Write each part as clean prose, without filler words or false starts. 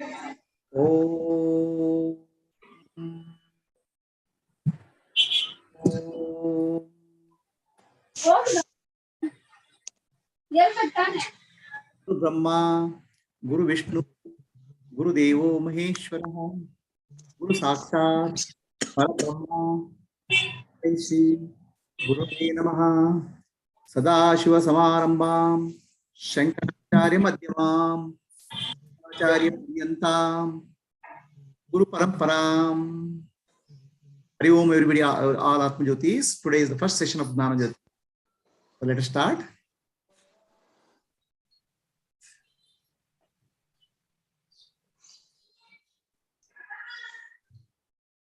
Om. Guru Brahma, Guru Vishnu, Guru Devo Maheshwara, Guru Sakshat, Parabrahma, Shri Guru Namaha, Sadashiva Samarambam, Shankaracharya Madhyamam, Acharya Puryantam, Guru Paramparam. Hari Om, everybody, all Atmajyotis. Today is the first session of Jnana Jyoti. So let us start.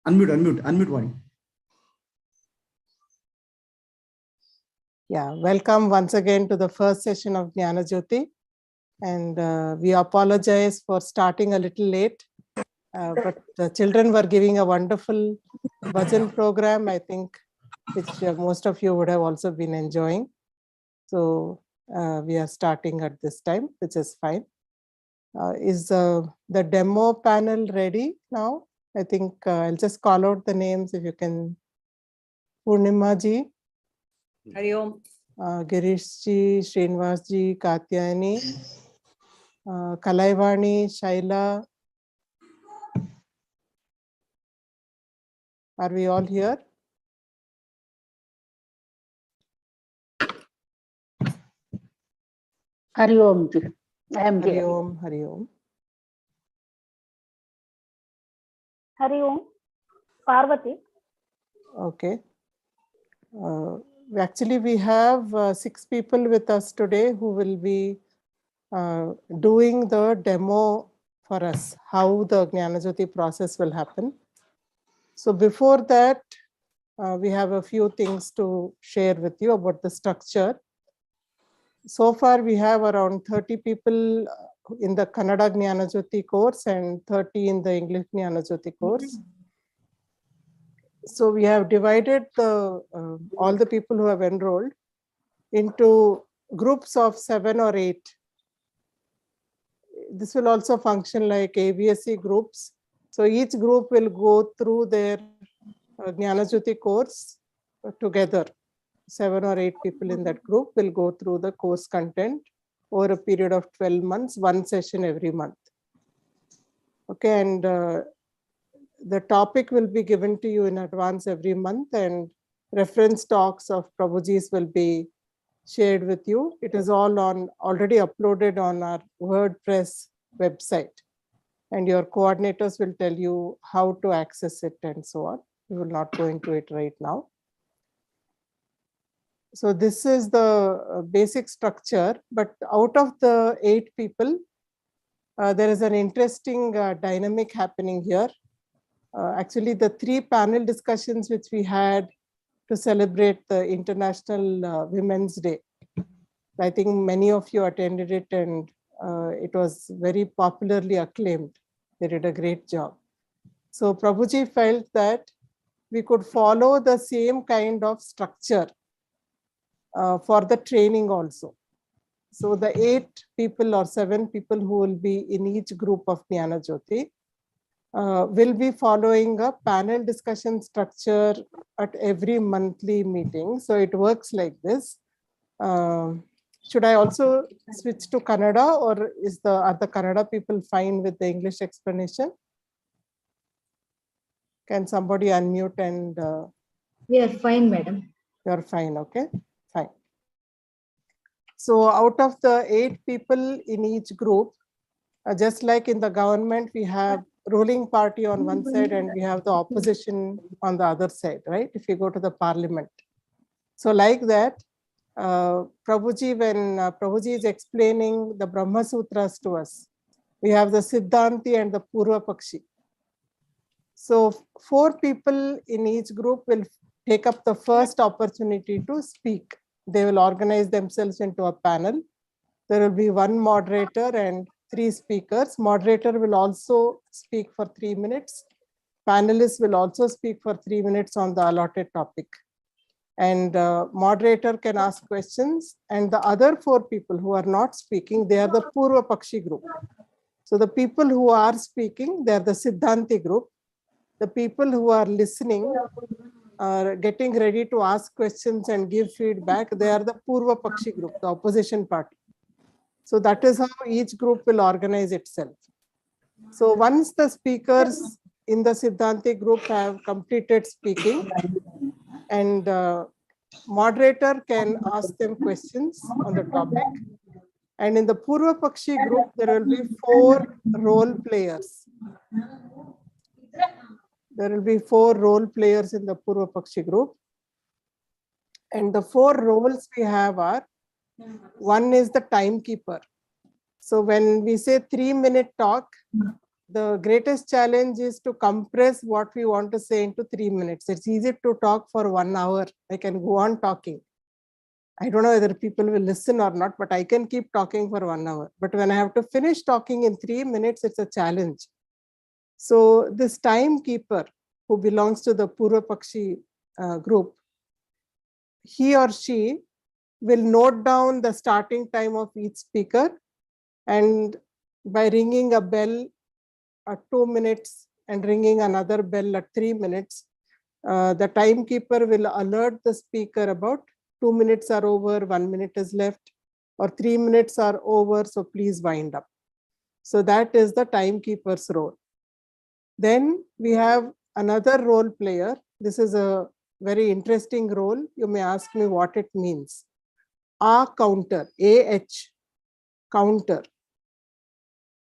Unmute one. Yeah, welcome once again to the first session of Jnana Jyoti. And we apologize for starting a little late, but the children were giving a wonderful bhajan program, I think, which most of you would have also been enjoying. So we are starting at this time, which is fine. Is the demo panel ready now? I think I'll just call out the names if you can. Purnima ji. Hari Om. Girish ji, Srinivas ji, Katyayani, Kalaivani, Shaila. Are we all here? Hari Om ji. I am Hari here. Om, Hari Om. Hari Om. Parvati. Okay. Actually, we have 6 people with us today who will be doing the demo for us, how the Jnana Jyoti process will happen. So before that, we have a few things to share with you about the structure. So far, we have around 30 people in the Kannada Jnana Jyoti course and 30 in the English Jnana Jyoti course. So we have divided all the people who have enrolled into groups of 7 or 8. This will also function like ABSC groups. So each group will go through their Jnana Jyoti course together. 7 or 8 people in that group will go through the course content over a period of 12 months, one session every month. Okay, and the topic will be given to you in advance every month, and reference talks of Prabhuji's will be shared with you. It is all already uploaded on our WordPress website, and your coordinators will tell you how to access it and so on. We will not go into it right now. So this is the basic structure, but out of the 8 people, there is an interesting dynamic happening here. Actually, the 3 panel discussions which we had to celebrate the International Women's Day, I think many of you attended it, and it was very popularly acclaimed. They did a great job. So Prabhuji felt that we could follow the same kind of structure for the training also. So the 8 people or 7 people who will be in each group of Jnana Jyoti will be following a panel discussion structure at every monthly meeting. So it works like this. Should I also switch to Kannada, or are the Kannada people fine with the English explanation? Can somebody unmute and... We are fine, madam. You're fine, okay? Fine. So out of the 8 people in each group, just like in the government, we have ruling party on one side and we have the opposition on the other side, right? If you go to the parliament. So like that, Prabhuji, when Prabhuji is explaining the Brahma Sutras to us, we have the Siddhanti and the Purva Pakshi. So 4 people in each group will take up the first opportunity to speak. They will organize themselves into a panel. There will be 1 moderator and 3 speakers. Moderator will also speak for 3 minutes. Panelists will also speak for 3 minutes on the allotted topic. And moderator can ask questions. And the other 4 people who are not speaking, they are the Purva Pakshi group. So the people who are speaking, they are the Siddhanti group. The people who are listening, are getting ready to ask questions and give feedback, they are the Purva Pakshi group, the opposition party. So that is how each group will organize itself. So once the speakers in the Siddhanti group have completed speaking, and moderator can ask them questions on the topic. And in the Purva Pakshi group, there will be 4 role players. There will be 4 role players in the Purva Pakshi group. And the 4 roles we have are, one is the timekeeper. So when we say 3-minute talk, the greatest challenge is to compress what we want to say into 3 minutes. It's easy to talk for 1 hour. I can go on talking. I don't know whether people will listen or not, but I can keep talking for 1 hour. But when I have to finish talking in 3 minutes, it's a challenge. So this timekeeper who belongs to the Purva Pakshi group, he or she will note down the starting time of each speaker, and by ringing a bell at 2 minutes and ringing another bell at 3 minutes, the timekeeper will alert the speaker about 2 minutes are over, 1 minute is left, or 3 minutes are over, so please wind up. So that is the timekeeper's role. Then we have another role player. This is a very interesting role. You may ask me what it means. A counter, A-H, counter.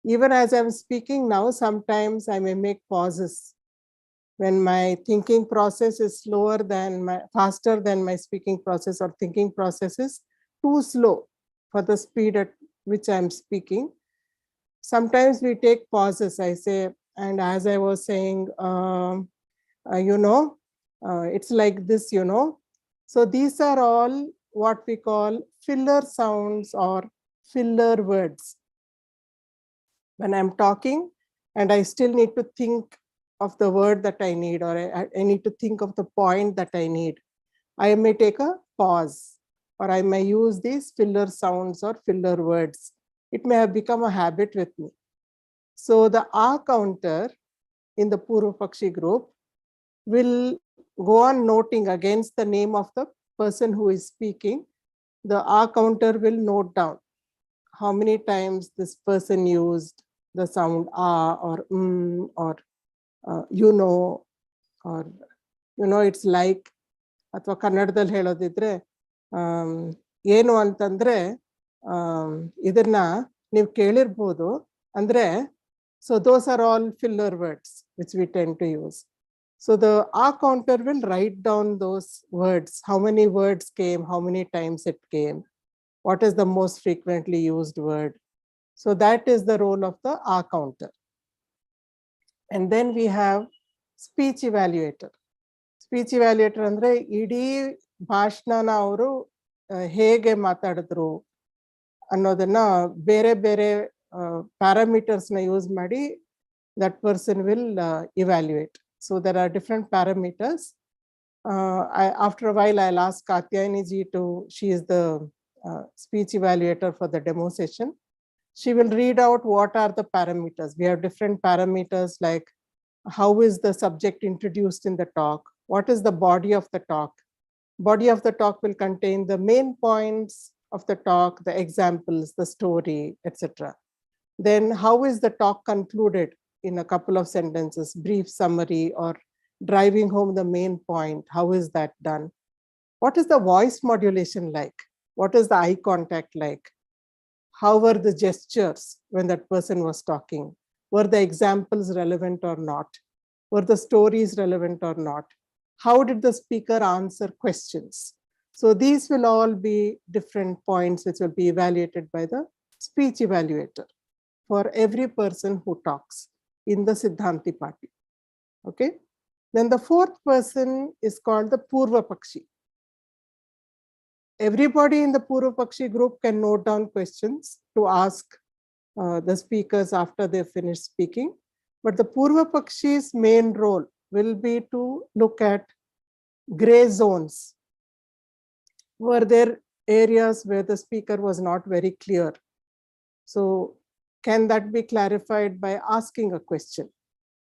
Even as I'm speaking now, sometimes I may make pauses when my thinking process is faster than my speaking process, or thinking process is too slow for the speed at which I'm speaking. Sometimes we take pauses. I say, and as I was saying, it's like this, So these are all what we call filler sounds or filler words. When I'm talking and I still need to think of the word that I need, or I need to think of the point that I need, I may take a pause, or I may use these filler sounds or filler words. It may have become a habit with me. So the A counter in the Purva Pakshi group will go on noting against the name of the person who is speaking. The A counter will note down how many times this person used the sound A or or or it's like, ಅಥವಾ ಕನ್ನಡದಲ್ಲಿ ಹೇಳೋದಿದ್ರೆ ಏನು ಅಂತಂದ್ರೆ ಇದನ್ನ ನೀವು ಕೇಳಿರ್ಬೋದು ಅಂದ್ರೆ. So those are all filler words which we tend to use. So the A counter will write down those words, how many words came, how many times it came, what is the most frequently used word. So that is the role of the A counter. And then we have speech evaluator. Speech evaluator andre idii ಭಾಷಣನ ಅವರು ಹೇಗೆ ಮಾತಾಡಿದ್ರು ಅನ್ನೋದನ್ನ ಬೇರೆ ಬೇರೆ parameters na use ಮಾಡಿ that person will evaluate. So there are different parameters. After a while I'll ask Katyayani ji she is the speech evaluator for the demo session. She will read out what are the parameters. We have different parameters like how is the subject introduced in the talk, what is the body of the talk. Body of the talk will contain the main points of the talk, the examples, the story, etc. Then how is the talk concluded in a couple of sentences, brief summary, or driving home the main point, how is that done? What is the voice modulation like? What is the eye contact like? How were the gestures when that person was talking? Were the examples relevant or not? Were the stories relevant or not? How did the speaker answer questions? So these will all be different points which will be evaluated by the speech evaluator for every person who talks in the Siddhanti party. Okay. Then the 4th person is called the Purva Pakshi. Everybody in the Purva Pakshi group can note down questions to ask the speakers after they finish speaking. But the Purva Pakshi's main role will be to look at gray zones. Were there areas where the speaker was not very clear? So can that be clarified by asking a question?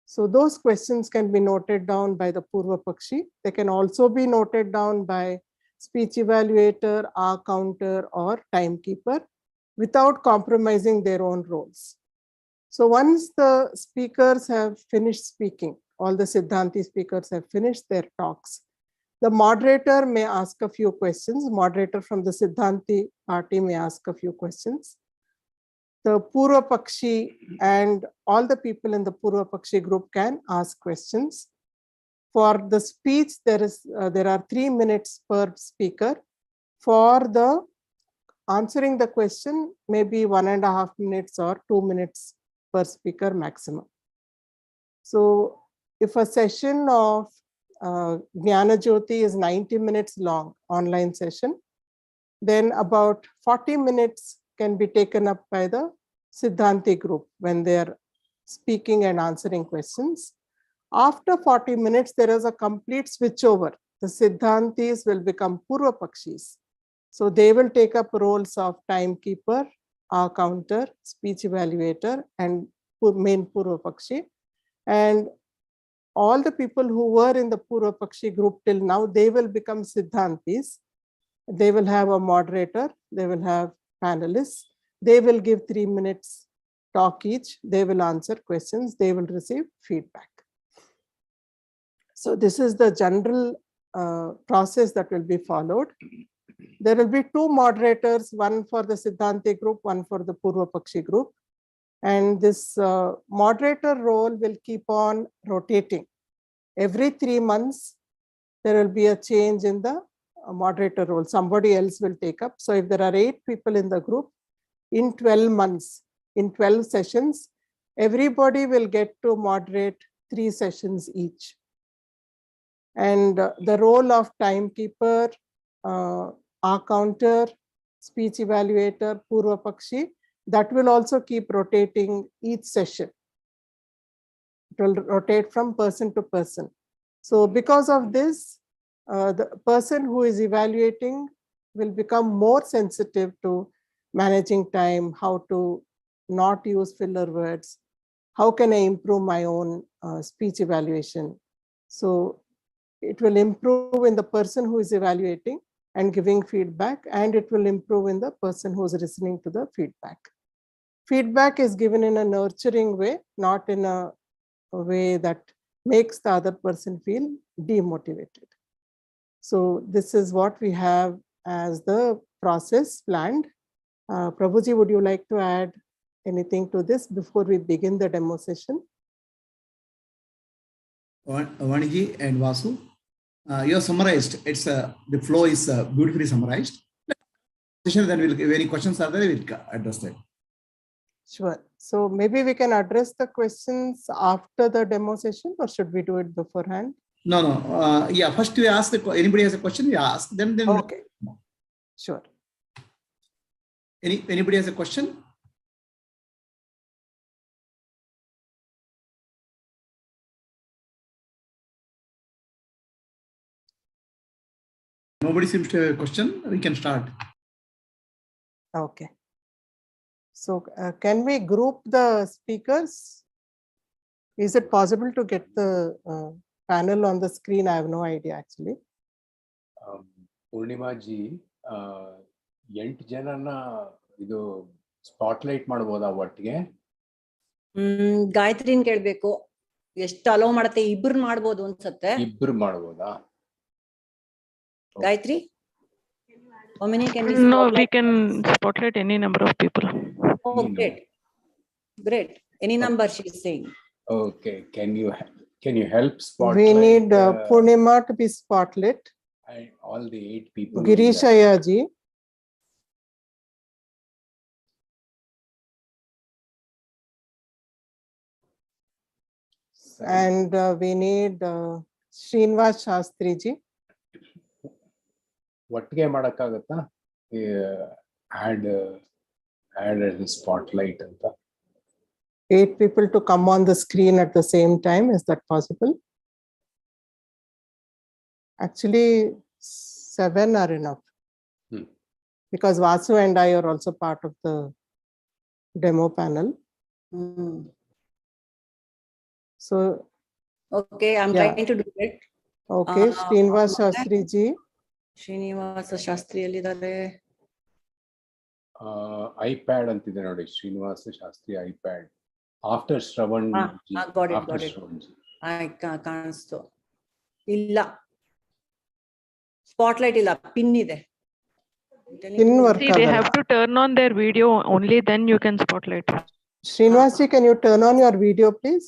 So those questions can be noted down by the Purva Pakshi. They can also be noted down by speech evaluator, R counter, or timekeeper without compromising their own roles. So once the speakers have finished speaking, all the Siddhanti speakers have finished their talks, the moderator may ask a few questions. Moderator from the Siddhanti party may ask a few questions. The Purva Pakshi and all the people in the Purva Pakshi group can ask questions. For the speech, there are 3 minutes per speaker. For the answering the question, maybe 1.5 minutes or 2 minutes per speaker maximum. So if a session of Jnana Jyoti is 90 minutes long, online session, then about 40 minutes can be taken up by the Siddhanti group when they are speaking and answering questions. After 40 minutes, there is a complete switchover. The Siddhantis will become Purva Pakshis. So they will take up roles of timekeeper, R counter, speech evaluator, and main Purva Pakshi. And all the people who were in the Purva Pakshi group till now, they will become Siddhantis. They will have a moderator, they will have panelists, they will give 3 minutes talk each, they will answer questions, they will receive feedback. So this is the general process that will be followed. There will be 2 moderators, one for the Siddhanti group, one for the Purva Pakshi group. And this moderator role will keep on rotating. Every 3 months, there will be a change in the moderator role. Somebody else will take up. So if there are 8 people in the group, in 12 months, in 12 sessions, everybody will get to moderate 3 sessions each. And the role of timekeeper, R counter, speech evaluator, Purva Pakshi, that will also keep rotating each session. It will rotate from person to person. So because of this, the person who is evaluating will become more sensitive to managing time, how to not use filler words, how can I improve my own speech evaluation. So it will improve in the person who is evaluating and giving feedback, and it will improve in the person who is listening to the feedback. Feedback is given in a nurturing way, not in a way that makes the other person feel demotivated. So this is what we have as the process planned. Prabhuji, would you like to add anything to this before we begin the demo session? Vaniji and Vasu, you have summarized. It's the flow is beautifully summarized. Then we'll, if any questions are there, we'll address that. Sure. So maybe we can address the questions after the demo session, or should we do it beforehand? No. Yeah, first we ask anybody has a question, we ask. Then okay. Sure. Anybody has a question? Nobody seems to have a question. We can start. Okay. So can we group the speakers? Is it possible to get the panel on the screen? I have no idea actually. Purnima ji, 8 ಜನನ ಇದು spotlight ಮಾಡಬಹುದಾ ಒಟ್ಟಿಗೆ? ಗಾಯತ್ರಿನ್ ಕೇಳಬೇಕು. ಎಷ್ಟು hello ಮಾಡುತ್ತೆ? ಇಬ್ರು ಮಾಡಬಹುದು ಅನ್ಸುತ್ತೆ. ಇಬ್ರು ಮಾಡಬಹುದಾ? Gayatri? How many can we spotlight? No, we can spotlight any number of people. Oh, great. Great. Any number she is saying. Okay. Can you help spotlight? We need Purnima to be spotlit. All the 8 people. Girishaya ji. And we need Srinivas Shastri ji. ಒಟ್ಟಿಗೆ ಮಾಡಕ್ಕಾಗತ್ತಾ? add a spotlight ಅಂತ. 8 people to come on the screen at the same time. Is that possible? Actually, 7 are enough. Because Vasu and I are also part of the demo panel. Hmm. So, Okay, I'm Yeah. trying to do it. okay, Srinivas ಮತ್ತೆ? Shastri ji. Srinivasa Shastri ಎಲ್ಲಿದ್ದಾರೆ? iPad ಅಂತಿದೆ ನೋಡಿ, Srinivasa Shastri iPad. After Shravan ji. got it, After got it. Shravan ji. ಕಾಣಿಸ್ತು. ಇಲ್ಲ. Spotlight ಇಲ್ಲ, pin ಇದೆ. Pin work See, they agala. have to turn on their video, only then you can spotlight. Srinivas ji, can you turn on your video, please?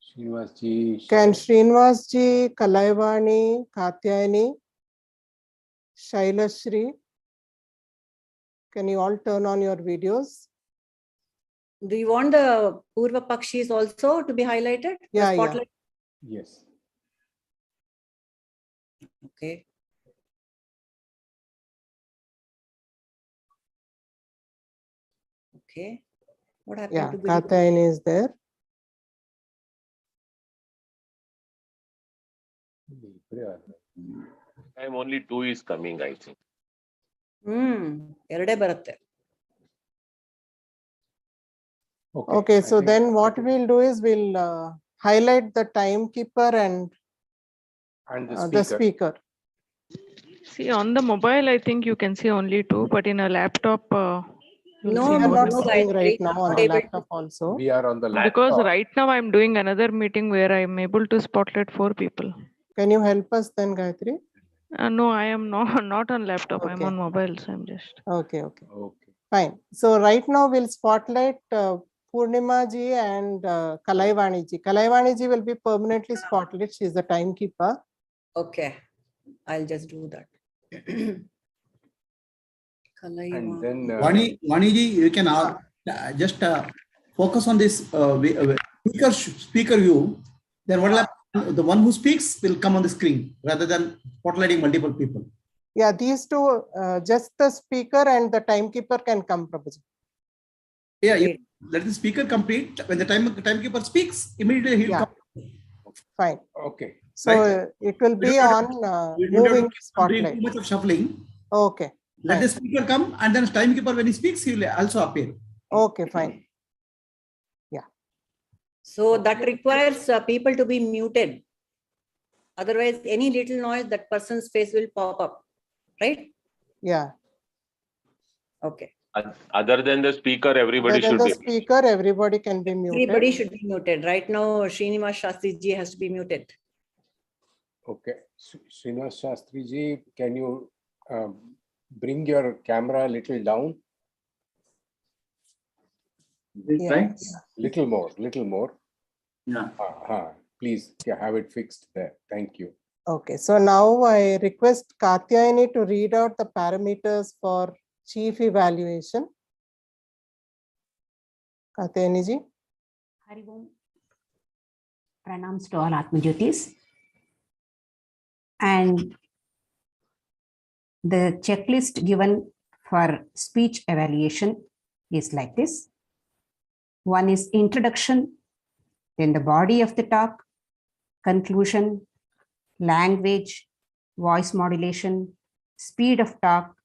Srinivas ji. Can Srinivas ji, Kalaivani, Katyayani, Shailashri, can you all turn on your videos? Do you want the Purva Pakshis also to be highlighted? The Yeah, yeah. spotlight? Yes. Okay. Okay. What happened Yeah, to Guru? Katyayani is there. Time only 2 is coming, I think. ಎರಡೇ ಬರುತ್ತೆ. Okay, I so think- then what we'll do is we'll highlight the timekeeper and And the speaker. See, on the mobile, I think you can see only 2, but in a laptop, you'll No, see We are more not people. seeing guys, right we now are on not the able to- laptop also. We are on the laptop. Because right now I'm doing another meeting where I'm able to spotlight 4 people. Can you help us then, Gayatri? No, I am not on laptop. I'm Okay. on mobile, so I'm just. Okay, okay. Okay. Fine. So right now we'll spotlight Purnima ji and Kalaivani ji. Kalaivani ji will be permanently spotlit. She is the timekeeper. Okay. I'll just do that. And then Vani ji, you can just focus on this speaker view. Then what will happen? The one who speaks will come on the screen rather than spotlighting multiple people. Yeah, these two, just the speaker and the timekeeper can come, Prabhuji. Yeah, let the speaker complete. When the timekeeper speaks, immediately he'll Yeah. come. Fine. okay. So it will be on We don't have moving to do spotlight. too much of shuffling. Okay. Let Fine. the speaker come, and then timekeeper, when he speaks, he will also appear. Okay, fine. So that requires people to be muted. Otherwise, any little noise, that person's face will pop up. Right? Yeah. Okay. Other than the speaker, everybody Other than should the be. speaker, everybody can be muted. Everybody should be muted. Right now, Srinivas Shastri ji has to be muted. Okay. Srinivas Shastri ji, can you bring your camera a little down? Yeah. Little more. Yeah. Please have it fixed there. Thank you. Okay, so now I request Katyayani to read out the parameters for chief evaluation. Katyayani ji. Hari Om. Pranams to all Atmajyotis. And the checklist given for speech evaluation is like this. One is introduction, then the body of the talk, conclusion, language, voice modulation, speed of talk,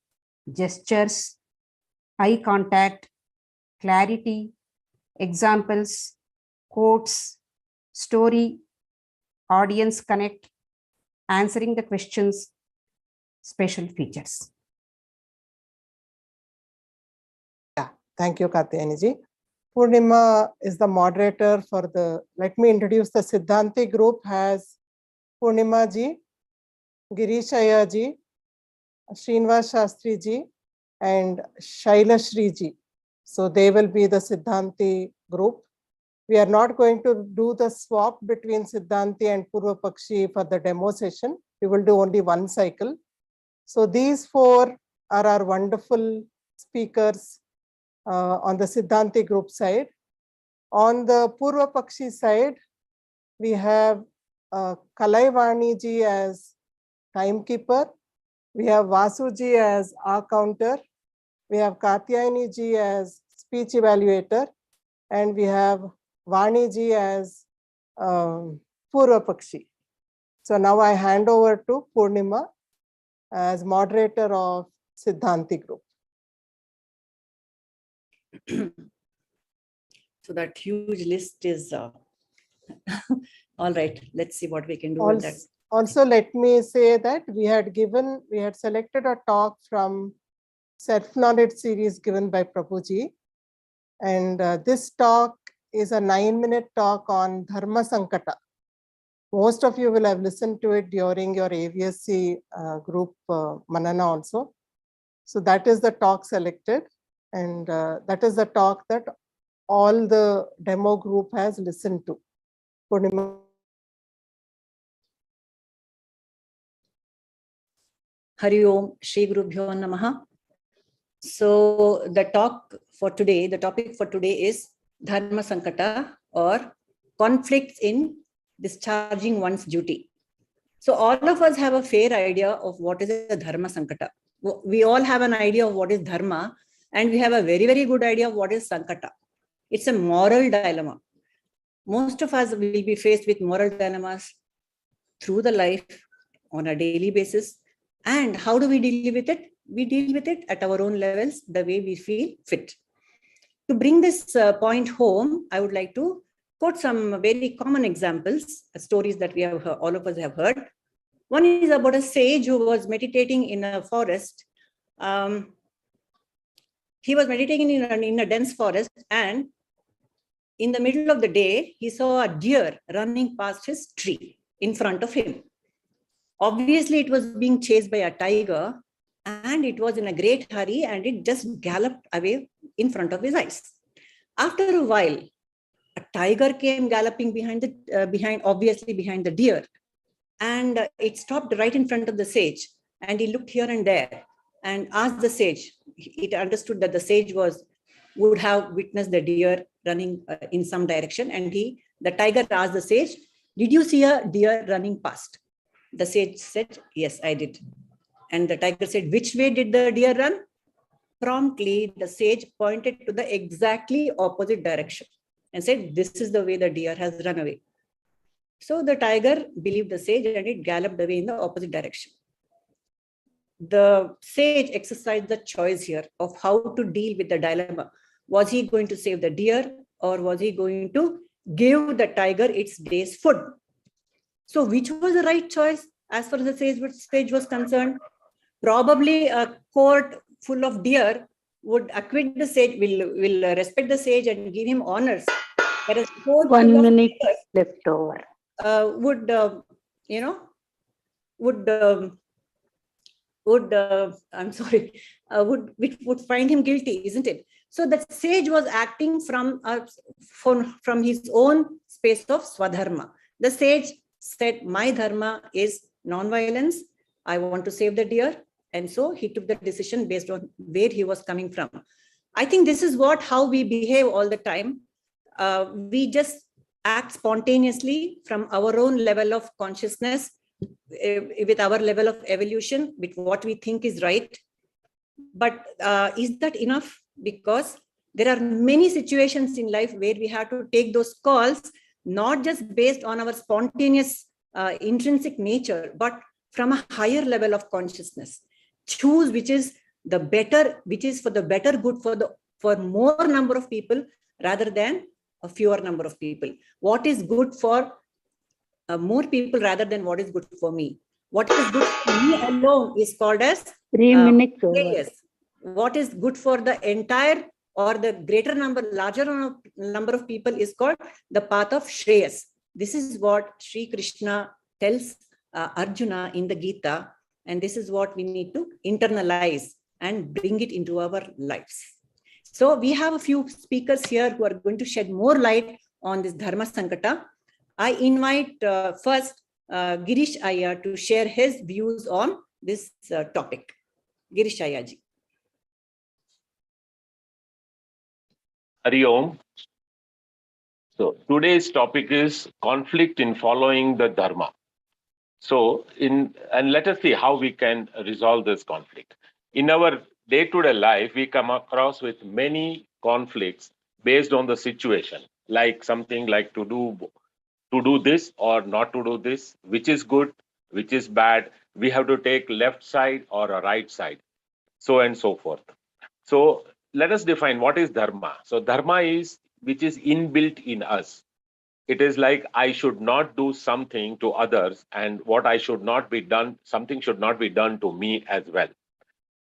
gestures, eye contact, clarity, examples, quotes, story, audience connect, answering the questions, special features. Thank you, Katyayani ji. Purnima is the moderator for the, let me introduce the Siddhanti group has Purnima ji, Girishaya ji, Srinivas Shastri ji, and Shailashri ji. So they will be the Siddhanti group. We are not going to do the swap between Siddhanti and Purva Pakshi for the demo session. We will do only one cycle. So these 4 are our wonderful speakers on the Siddhanti group side. On the Purva Pakshi side, we have Kalaivani ji as timekeeper. We have Vasu ji as our counter. We have Katyayani ji as speech evaluator. And we have Vani ji as Purva Pakshi. So now I hand over to Purnima as moderator of Siddhanti group. So that huge list is all right. Let's see what we can do with that. Also, let me say that we had selected a talk from self-knowledge series given by Prabhuji. And this talk is a 9-minute talk on Dharma Sankata. Most of you will have listened to it during your AVSC group Manana also. So that is the talk selected. And that is the talk that all the demo group has listened to. Purnima. Hari Om, Shri Gurubhyo Namaha. So the topic for today is Dharma Sankata, or conflicts in discharging one's duty. So all of us have a fair idea of what is a Dharma Sankata. We all have an idea of what is Dharma, and we have a very, very good idea of what is Sankata. It's a moral dilemma. Most of us will be faced with moral dilemmas through the life on a daily basis. And how do we deal with it? We deal with it at our own levels, the way we feel fit. To bring this point home, I would like to quote some very common examples, stories that we have heard, all of us have heard. One is about a sage who was meditating in a forest. He was meditating in a dense forest, and in the middle of the day, he saw a deer running past his tree in front of him. Obviously, it was being chased by a tiger, and it was in a great hurry, and it just galloped away in front of his eyes. After a while, a tiger came galloping behind the deer, and it stopped right in front of the sage. And he looked here and there and asked the sage. It understood that the sage would have witnessed the deer running in some direction, and the tiger asked the sage, "Did you see a deer running past?" The sage said, "Yes, I did." And the tiger said, "Which way did the deer run?" Promptly, the sage pointed to the exactly opposite direction and said, "This is the way the deer has run away." So the tiger believed the sage, and it galloped away in the opposite direction. The sage exercised the choice here of how to deal with the dilemma. Was he going to save the deer, or was he going to give the tiger its day's food? So which was the right choice as far as the sage was concerned? Probably a court full of deer would acquit the sage, will respect the sage and give him honors. Whereas 1 minute left over. Would find him guilty, isn't it? So the sage was acting from his own space of swadharma. The sage said, "My dharma is non-violence. I want to save the deer." And so he took the decision based on where he was coming from. I think this is how we behave all the time. We just act spontaneously from our own level of consciousness, with our level of evolution, with what we think is right. But is that enough? Because there are many situations in life where we have to take those calls, not just based on our spontaneous intrinsic nature, but from a higher level of consciousness. Choose which is the better, which is for the better good for more number of people rather than a fewer number of people. What is good for more people rather than what is good for me? What is good for me alone is called as 3 minutes over. Shreyas. What is good for the entire or the larger number of people is called the path of Shreyas. This is what Sri Krishna tells Arjuna in the Gita, and this is what we need to internalize and bring it into our lives. So we have a few speakers here who are going to shed more light on this Dharma Sankata. I invite first Girish Iyer to share his views on this topic. Girish Iyer ji. Hari Om. So today's topic is conflict in following the Dharma. So and let us see how we can resolve this conflict. In our day-to-day life, we come across with many conflicts based on the situation, like something like to do this or not to do this, which is good, which is bad. We have to take left side or a right side, so and so forth. So let us define what is dharma. So dharma is which is inbuilt in us. It is like I should not do something to others, and what I should not be done, something should not be done to me as well.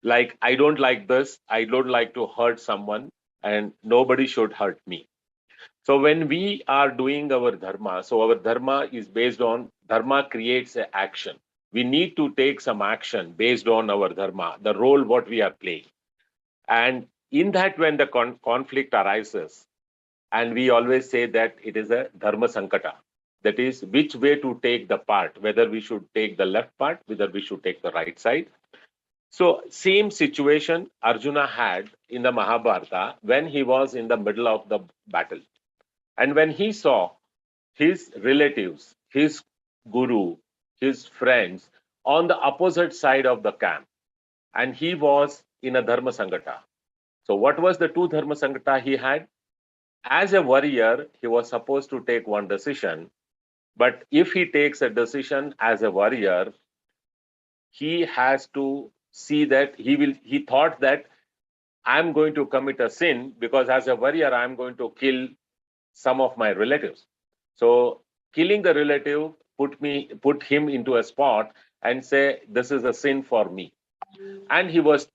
Like I don't like this, I don't like to hurt someone, and nobody should hurt me. So when we are doing our dharma, so our dharma is based on, dharma creates an action. We need to take some action based on our dharma, the role what we are playing. And in that, when the conflict arises, and we always say that it is a dharma sankata, that is which way to take the part, whether we should take the left part, whether we should take the right side. So same situation Arjuna had in the Mahabharata when he was in the middle of the battle. And when he saw his relatives, his guru, his friends on the opposite side of the camp, and he was in a dharma sangata. So what was the two dharma sangata he had? As a warrior, he was supposed to take one decision, but if he takes a decision as a warrior, he has to see that he thought that I'm going to commit a sin because as a warrior, I'm going to kill some of my relatives. So killing the relative put him into a spot and say, this is a sin for me. And he was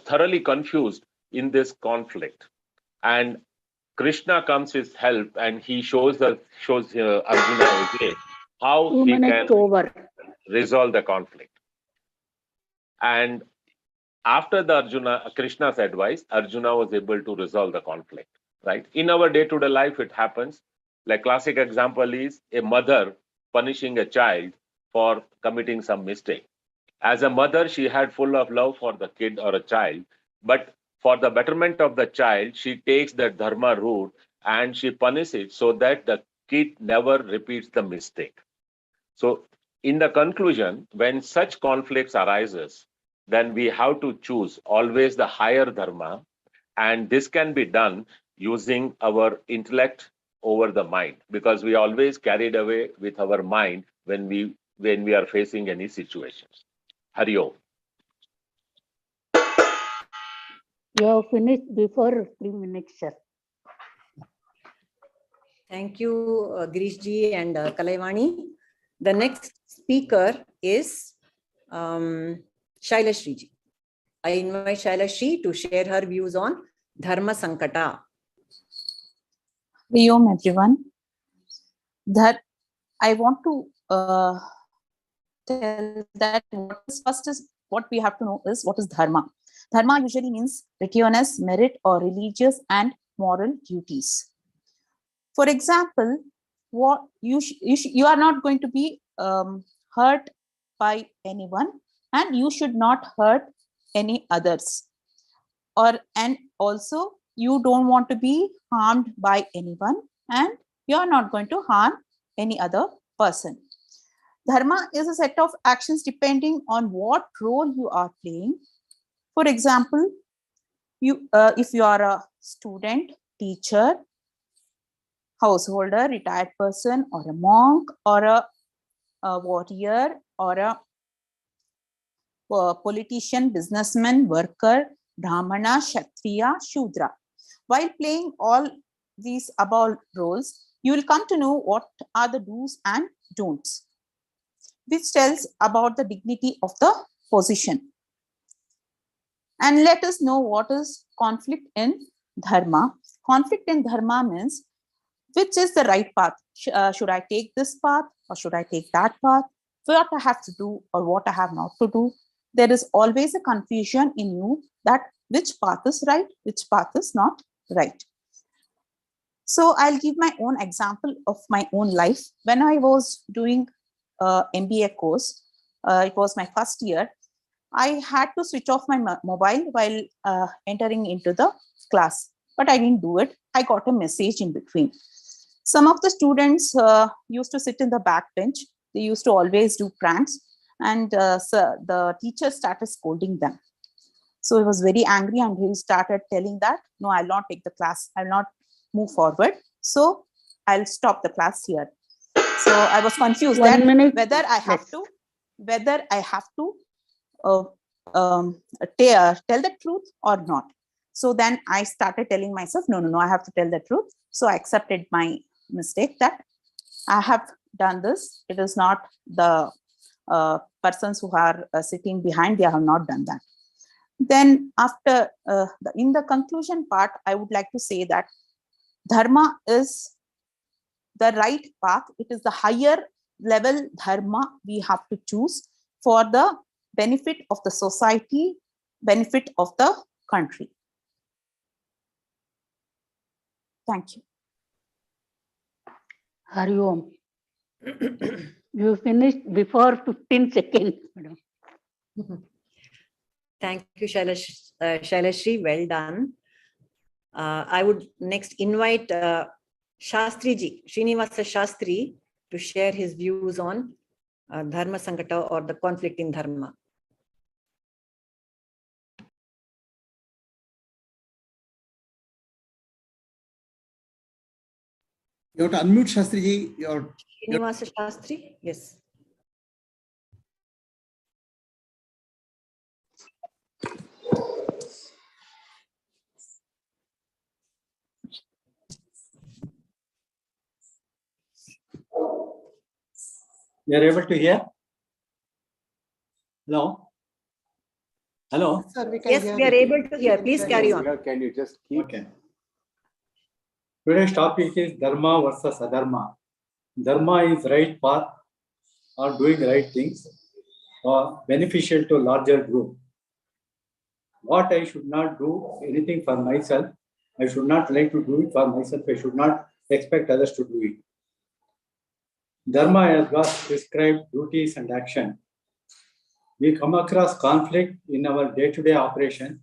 thoroughly confused in this conflict. And Krishna comes with help, and he shows Arjuna a way how 2 he minutes can over. resolve the conflict. And after Krishna's advice, Arjuna was able to resolve the conflict. Right? In our day-to-day life, it happens. Like classic example is a mother punishing a child for committing some mistake. As a mother, she had full of love for the kid or a child, but for the betterment of the child, she takes the dharma route and she punishes it so that the kid never repeats the mistake. So in the conclusion, when such conflicts arises, then we have to choose always the higher dharma, and this can be done using our intellect over the mind, because we always carried away with our mind when we are facing any situations. Hari Om. You have finished before 3 minutes, sir. Thank you, Girishji and Kalaivani. The next speaker is Shailashri. I invite Shailashri to share her views on Dharma Sankata. Hari Om, everyone. That I want to tell that what we have to know is what is dharma. Dharma usually means righteousness, merit, or religious and moral duties. For example, what you are not going to be hurt by anyone, and you should not hurt any others. And also you don't want to be harmed by anyone, and you are not going to harm any other person. Dharma is a set of actions depending on what role you are playing. For example, if you are a student, teacher, householder, retired person, or a monk, or a warrior, or a politician, businessman, worker, brahmana, kshatriya, shudra. While playing all these above roles, you will come to know what are the do's and don'ts, which tells about the dignity of the position. And let us know what is conflict in dharma. Conflict in dharma means which is the right path. Should I take this path or should I take that path? What I have to do or what I have not to do. There is always a confusion in you that which path is right, which path is not right. So I'll give my own example of my own life. When I was doing MBA course, it was my first year, I had to switch off my mobile while entering into the class, but I didn't do it. I got a message in between. Some of the students used to sit in the back bench. They used to always do pranks, and so the teacher started scolding them. So he was very angry, and he started telling that, no, I'll not take the class. I'll not move forward. So I'll stop the class here. So I was confused that whether I have to tell the truth or not. So then I started telling myself, no, I have to tell the truth. So I accepted my mistake that I have done this. It is not the persons who are sitting behind, they have not done that. Then after, in the conclusion part, I would like to say that dharma is the right path. It is the higher level dharma we have to choose for the benefit of the society, benefit of the country. Thank you. Hari Om. You finished before 15 seconds, madam. Thank you, Shailashri. Well done. I would next invite Shastriji, Srinivasa Shastri, to share his views on Dharma Sankata or the conflict in Dharma. You have to unmute Shastriji. Srinivasa Shastri, yes. You are able to hear? Hello? Hello? Sir, we can Yes, hear we are you. able to hear. Please carry on. Can you just keep? Okay. Today's topic is Dharma versus Adharma. Dharma is right path or doing right things or beneficial to larger group. What I should not do anything for myself, I should not like to do it for myself, I should not expect others to do it. Dharma has got prescribed duties and action. We come across conflict in our day-to-day operation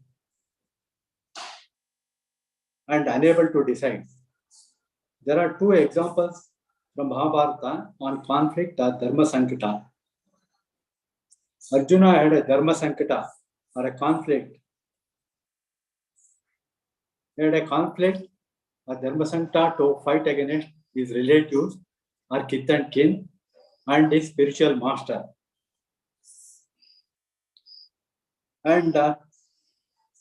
and unable to decide. There are two examples from Mahabharata on conflict or Dharma Sankata. Arjuna had a Dharma Sankata or a conflict. He had a conflict or Dharma Sankata to fight against his relatives or kith and kin and his spiritual master. And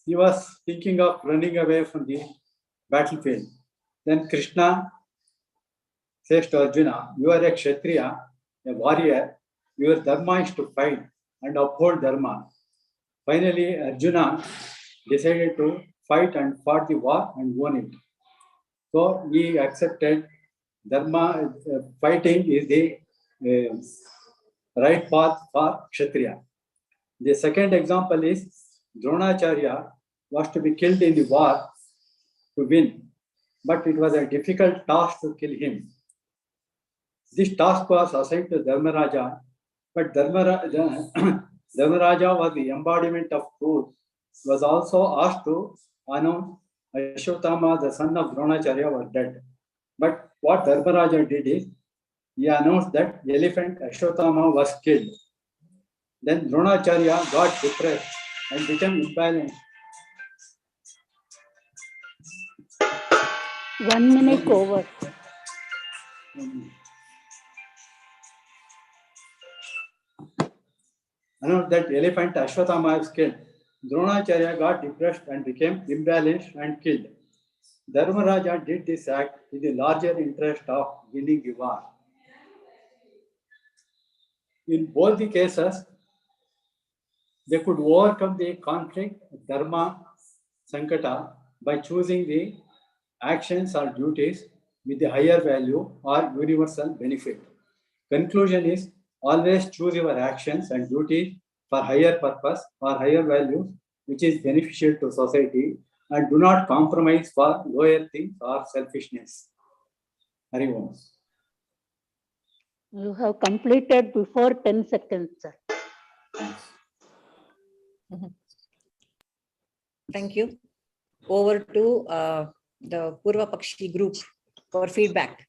he was thinking of running away from the battlefield. Then Krishna says to Arjuna, you are a Kshatriya, a warrior, your dharma is to fight and uphold dharma. Finally, Arjuna decided to fight and fought the war and won it. So he accepted dharma, fighting is the right path for Kshatriya. The second example is Dronacharya was to be killed in the war to win, but it was a difficult task to kill him. This task was assigned to Dharmaraja, but Dharmaraja was the embodiment of truth, was also asked to announce Ashwatthama, the son of Dronacharya, was dead. But what Dharmaraja did is, he announced that elephant Ashwatthama was killed. Then Dronacharya got depressed and became imbalanced. 1 minute over. Announced that elephant Ashwatthama was killed. Dronacharya got depressed and became imbalanced and killed. Dharmaraja did this act with the larger interest of winning the war. In both the cases, they could overcome the conflict, Dharma Sankata, by choosing the actions or duties with the higher value or universal benefit. Conclusion is, always choose your actions and duties for higher purpose or higher values, which is beneficial to society, and do not compromise for lower things or selfishness. Hari Om. You have completed before 10 seconds, sir. Thank you. Over to the Purva Pakshi group for feedback.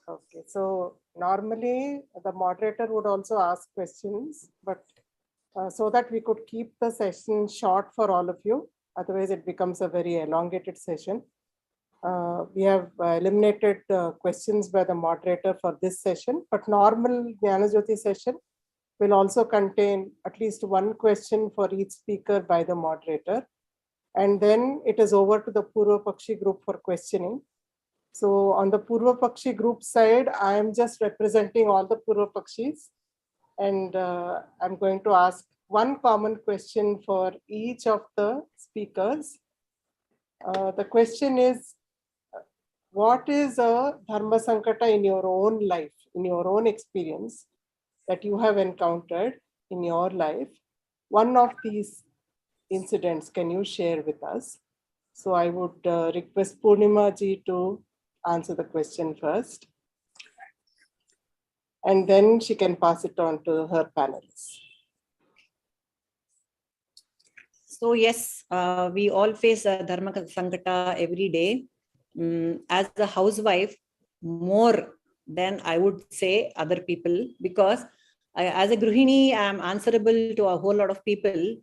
Okay, so normally the moderator would also ask questions, but so that we could keep the session short for all of you, otherwise it becomes a very elongated session. We have eliminated questions by the moderator for this session, but normal Jnana Jyoti session will also contain at least one question for each speaker by the moderator. And then it is over to the Purva Pakshi group for questioning. So on the Purva Pakshi group side, I am just representing all the Purva Pakshis. And I'm going to ask one common question for each of the speakers. The question is, what is a Dharma Sankata in your own life, in your own experience that you have encountered in your life? One of these incidents, can you share with us? So I would request Purnima ji to answer the question first. And then she can pass it on to her panelists. So yes, we all face a Dharma Sankata every day. As a housewife, more than I would say other people, because as a Gruhini, I am answerable to a whole lot of people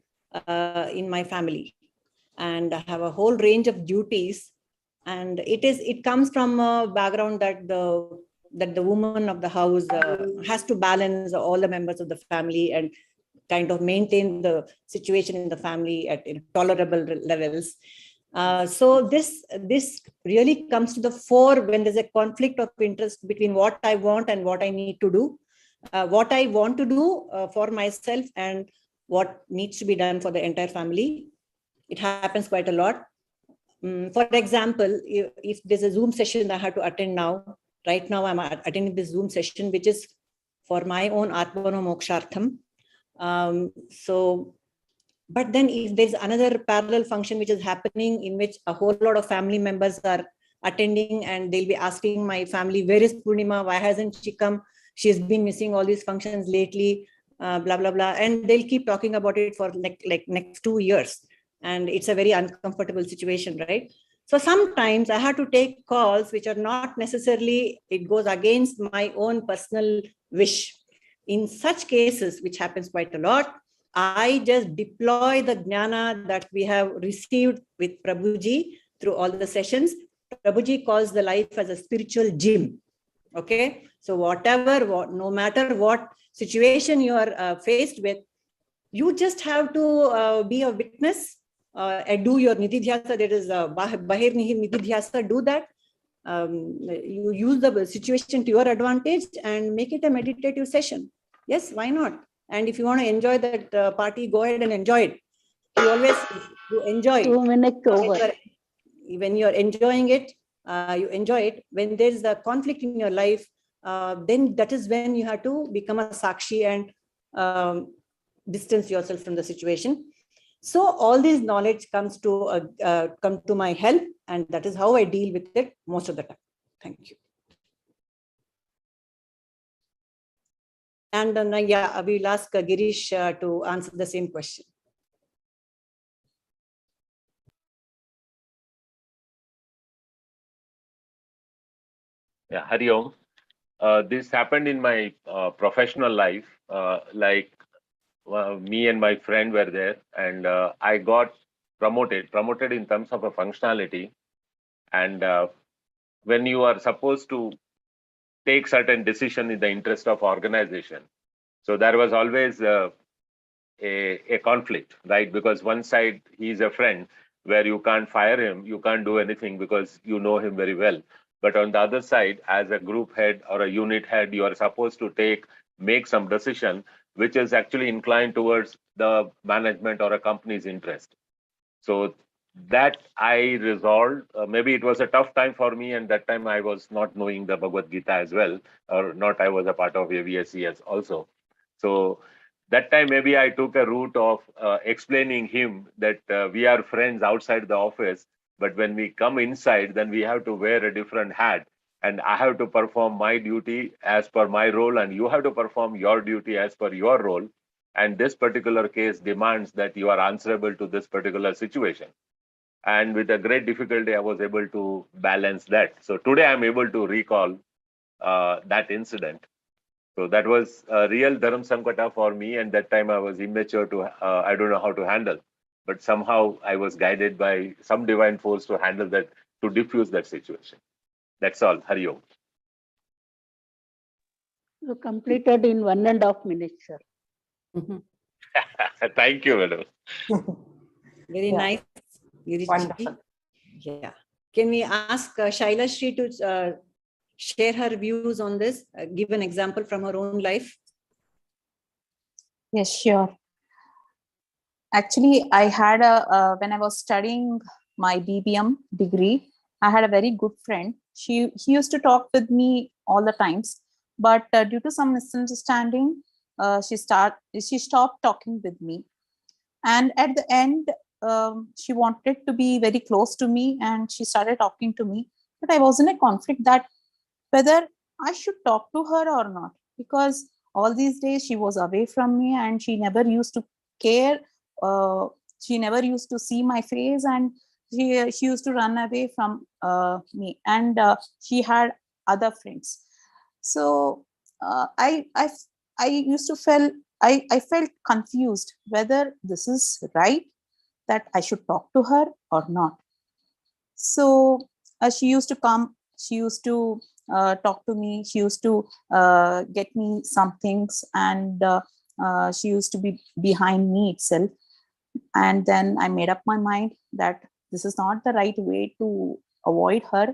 in my family, and I have a whole range of duties. And it comes from a background that the woman of the house has to balance all the members of the family and kind of maintain the situation in the family at tolerable levels. So this really comes to the fore when there's a conflict of interest between what I want and what I need to do, what I want to do for myself and what needs to be done for the entire family. It happens quite a lot. For example, if there's a Zoom session that I have to attend now, right now I'm attending this Zoom session, which is for my own Atmano Mokshartham. But then if there's another parallel function which is happening in which a whole lot of family members are attending and they'll be asking my family, where is Purnima? Why hasn't she come? She's been missing all these functions lately, blah, blah, blah. And they'll keep talking about it for like next 2 years. And it's a very uncomfortable situation, right? So sometimes I have to take calls which are not necessarily, it goes against my own personal wish. In such cases, which happens quite a lot, I just deploy the Jnana that we have received with Prabhuji through all the sessions. Prabhuji calls the life as a spiritual gym. Okay. So no matter what situation you are faced with, you just have to be a witness, do your nididhyasa, that is bahir nididhyasa, do that. You use the situation to your advantage and make it a meditative session. Yes, why not? And if you want to enjoy that party, go ahead and enjoy it. You enjoy 2 minutes over. When you're enjoying it, you enjoy it. When there's a conflict in your life, then that is when you have to become a sakshi and distance yourself from the situation. So all this knowledge comes to come to my help, and that is how I deal with it most of the time. Thank you. And yeah, we will ask Girish to answer the same question. Yeah, Hari Om. This happened in my professional life. Me and my friend were there, and I got promoted in terms of a functionality. And when you are supposed to take certain decision in the interest of organization, so there was always a conflict, right? Because one side, he's a friend where you can't fire him, you can't do anything because you know him very well. But on the other side, as a group head or a unit head, you are supposed to make some decision which is actually inclined towards the management or a company's interest. So that I resolved. Maybe it was a tough time for me, and that time I was not knowing the Bhagavad Gita as well, or not. I was a part of AVSCS also. So that time maybe I took a route of explaining him that we are friends outside the office, but when we come inside, then we have to wear a different hat, and I have to perform my duty as per my role, and you have to perform your duty as per your role. And this particular case demands that you are answerable to this particular situation. And with a great difficulty, I was able to balance that. So today I'm able to recall that incident. So that was a real Dharam Sankata for me. And that time I was immature I don't know how to handle. But somehow I was guided by some divine force to handle that, to diffuse that situation. That's all. Hari Om. You completed in 1.5 minutes, sir. Thank you, madam. Very nice. Wonderful. Yeah. Can we ask Shaila Shri to share her views on this, give an example from her own life? Yes, sure. Actually, I had when I was studying my BBM degree, I had a very good friend. He used to talk with me all the times, but due to some misunderstanding, she stopped talking with me. And at the end, she wanted to be very close to me, and she started talking to me. But I was in a conflict that whether I should talk to her or not, because all these days she was away from me and she never used to care. She never used to see my face, and she used to run away from me, and she had other friends. So I used to feel I felt confused whether this is right, that I should talk to her or not. So she used to come, she used to talk to me, she used to get me some things, and she used to be behind me itself. And then I made up my mind that this is not the right way to avoid her,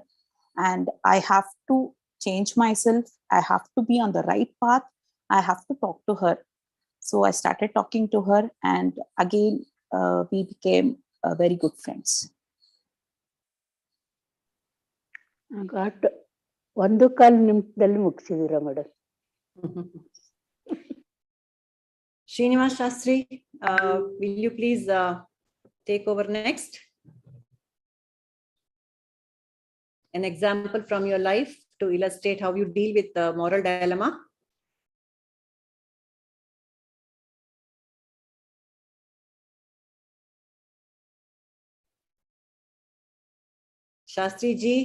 and I have to change myself. I have to be on the right path. I have to talk to her. So I started talking to her, and again, we became very good friends. Ghat ಒಂದು ಕಾಲು ನಿಮಿಷದಲ್ಲಿ ಮುಗಿಸಿದೀರ madam. Srinivas Shastri, will you please take over next? An example from your life to illustrate how you deal with the moral dilemma. Shastri ji.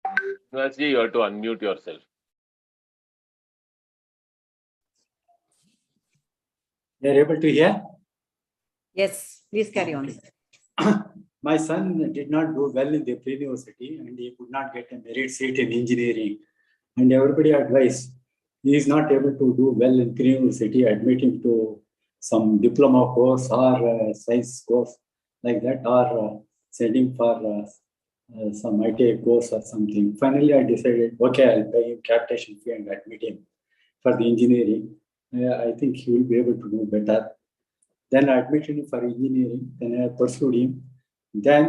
Srinivas ji, you have to unmute yourself. They are able to hear? Yes, please carry on. My son did not do well in the pre-university and he could not get a merit seat in engineering. And everybody advised, he is not able to do well in pre-university, admit him to some diploma course or science course like that, or send him for some ITI course or something. Finally, I decided, okay, I'll pay him capitation fee and admit him for the engineering. I think he will be able to do better. Then I admitted him for engineering. Then I pursued him. Then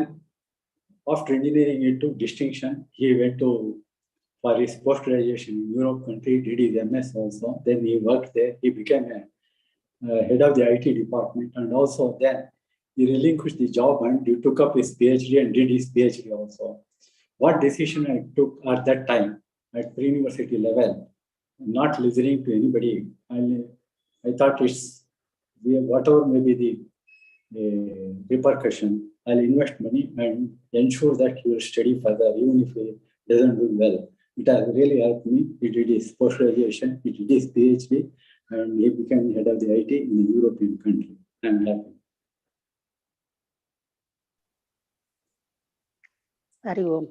after engineering, he took distinction. He went to for his post-graduation in Europe country, did his MS also. Then he worked there. He became a head of the IT department. And also then he relinquished the job and he took up his PhD and did his PhD also. What decision I took at that time at pre-university level, not listening to anybody, I thought it's whatever may be the repercussion, I'll invest money and ensure that he will study further, even if he doesn't do well. It has really helped me. He did his post-graduation, he did his PhD, and he became head of the IT in a European country. I'm happy. Hari Om.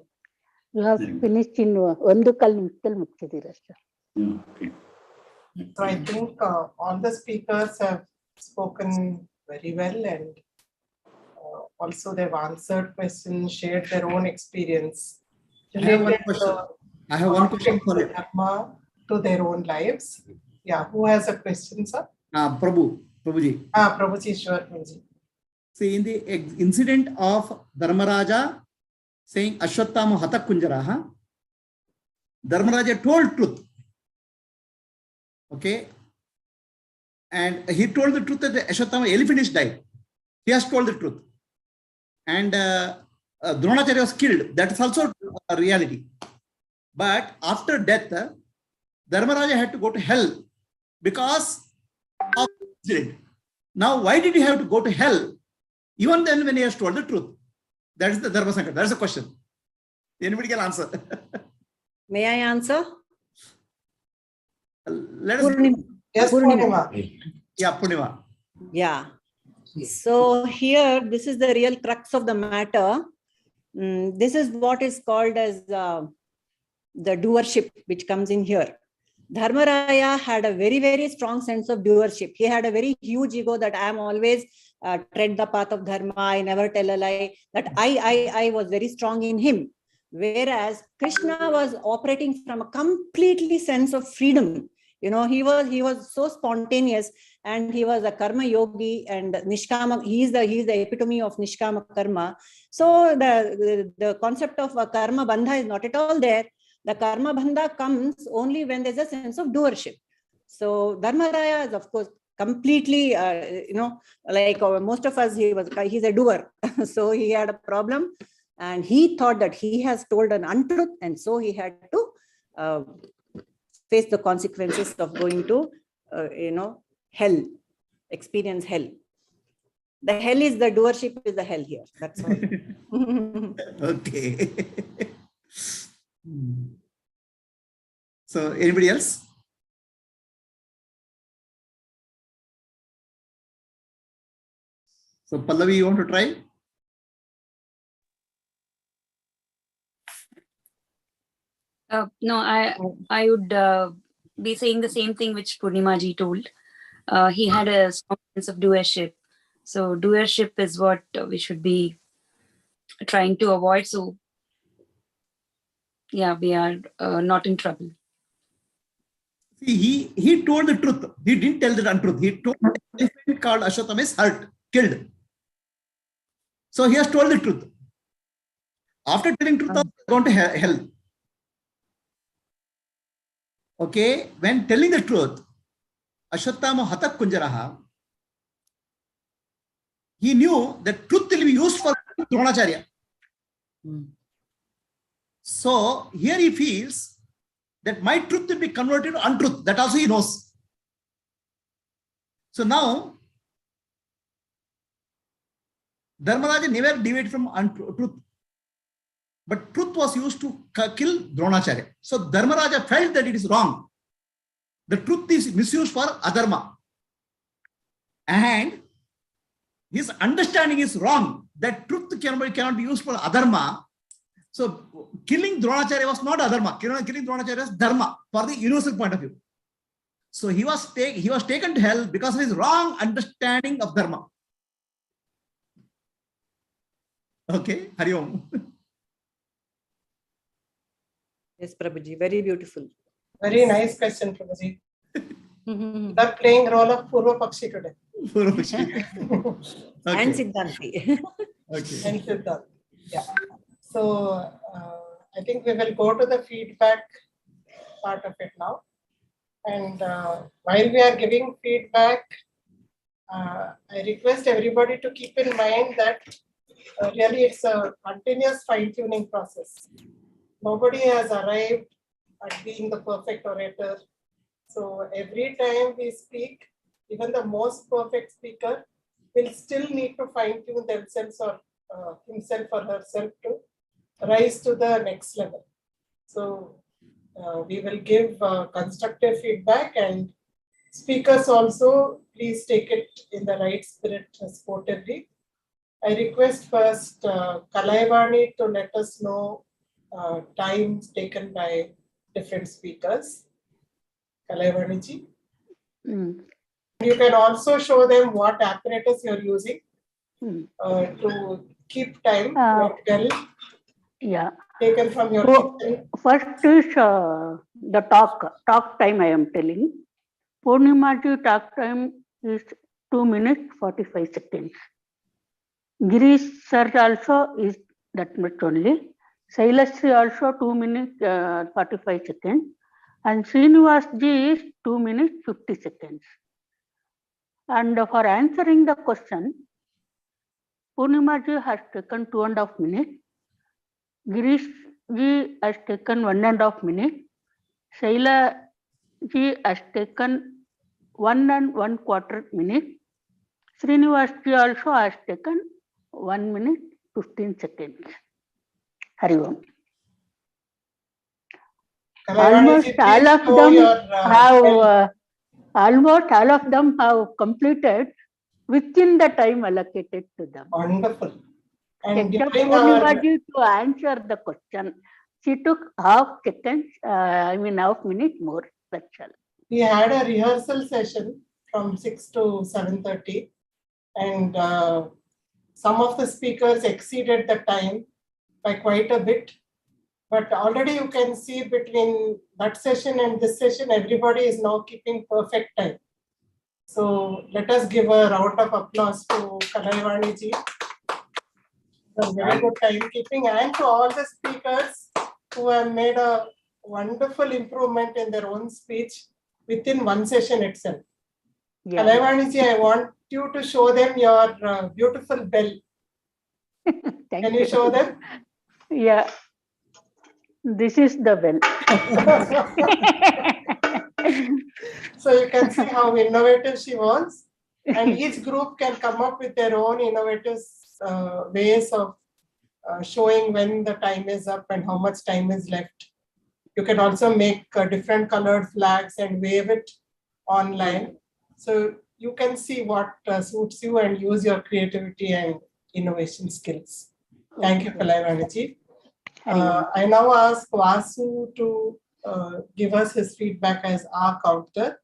You have finished in ಒಂದು ಕಾಲು ನಿಮಿಷದಲ್ಲಿ ಮುಗಿಸಿದೀರ sir. Okay. So I think all the speakers have spoken very well, and also they've answered questions, shared their own experience. I have one question. I have one question for you. Dharma to their own lives. Yeah, who has a question, sir? Prabhuji. Prabhuji, sure, Prabhuji. See, in the incident of Dharmaraja saying Ashwatthama Hata Kunjaraha, Dharmaraja told truth. Okay. And he told the truth that the Ashwatthama elephant is died. He has told the truth. And Dronacharya was killed. That is also a reality. But after death, Dharmaraja had to go to hell because of the incident. Now, why did he have to go to hell even then when he has told the truth? That is the Dharma Sankara. That is the question. Anybody can answer. May I answer? Let us. Yes, Purnima. Yeah, Purnima. Yeah. So here, this is the real crux of the matter. This is what is called as the doership, which comes in here. Dharmaraya had a very, very strong sense of doership. He had a very huge ego that I am always tread the path of dharma, I never tell a lie. That I was very strong in him. Whereas Krishna was operating from a completely sense of freedom. You know, he was so spontaneous, and he was a karma yogi, and nishkama. He's the epitome of nishkama karma. So the concept of a karma bandha is not at all there. The karma bandha comes only when there's a sense of doership. So Dharmaraya is, of course, completely, like most of us, he's a doer. So he had a problem, and he thought that he has told an untruth, and so he had to face the consequences of going to, hell, experience hell. The hell is the doership is the hell here. That's all. Okay. So anybody else? So Pallavi, you want to try? No, I would be saying the same thing which Purnima ji told. He had a strong sense of doership. So doership is what we should be trying to avoid. So yeah, we are not in trouble. See, he told the truth. He didn't tell the untruth. He told the elephant called Ashwatthama is hurt, killed. So he has told the truth. After telling truth, he has gone to hell. Okay, when telling the truth, Ashwatthama Hatak Kunjaraha, he knew that truth will be used for Dronacharya. So here he feels that my truth will be converted to untruth. That also he knows. So now, Dharmaraja never deviated from truth. But truth was used to kill Dronacharya. So Dharmaraja felt that it is wrong. The truth is misused for adharma. And his understanding is wrong. That truth cannot be used for adharma. So killing Dronacharya was not adharma. Killing Dronacharya was dharma for the universal point of view. So he was taken to hell because of his wrong understanding of dharma. Okay, Hari Om. Yes, Prabhuji, very beautiful. Very nice question, Prabhuji. You are playing role of Purva Pakshi today. Purva Pakshi. Okay. And Siddhanti. Okay. And Siddhanti. Yeah. So I think we will go to the feedback part of it now. And while we are giving feedback, I request everybody to keep in mind that really it's a continuous fine-tuning process. Nobody has arrived at being the perfect orator. So every time we speak, even the most perfect speaker will still need to fine-tune themselves or himself or herself to rise to the next level. So we will give constructive feedback, and speakers also, please take it in the right spirit sportively. I request first Kalaivani to let us know times taken by different speakers. Kalaivani ji. You can also show them what apparatus you're using to keep time. Yeah. Taken from your kitchen. First is the talk time I am telling. Purnima ji talk time is 2 minutes 45 seconds. Girish sir also is that much only. Sailashri also 2 minutes 45 seconds. And Srinivas ji is 2 minutes 50 seconds. And for answering the question, Purnima ji has taken 2.5 minutes. Girish ji has taken 1.5 minutes. Shaila ji has taken 1 1/4 minute. Srinivas ji also has taken 1 minute 15 seconds. Hari Om. Almost all of them have completed within the time allocated to them. Wonderful. And except Purnima ji to answer the question. She took half minute more. That's all. We had a rehearsal session from 6 to 7:30. and some of the speakers exceeded the time by quite a bit. But already you can see between that session and this session, everybody is now keeping perfect time. So let us give a round of applause to Kalaivani ji. Very good timekeeping, and to all the speakers who have made a wonderful improvement in their own speech within one session itself. Yeah. Kalaivani ji, I want you to show them your beautiful bell. Can you show them? Yeah. This is the bell. So you can see how innovative she was. And each group can come up with their own innovative ways of showing when the time is up and how much time is left. You can also make different colored flags and wave it online. So you can see what suits you and use your creativity and innovation skills. Thank you, Kalaivani ji. I now ask Vasu to give us his feedback as our counter.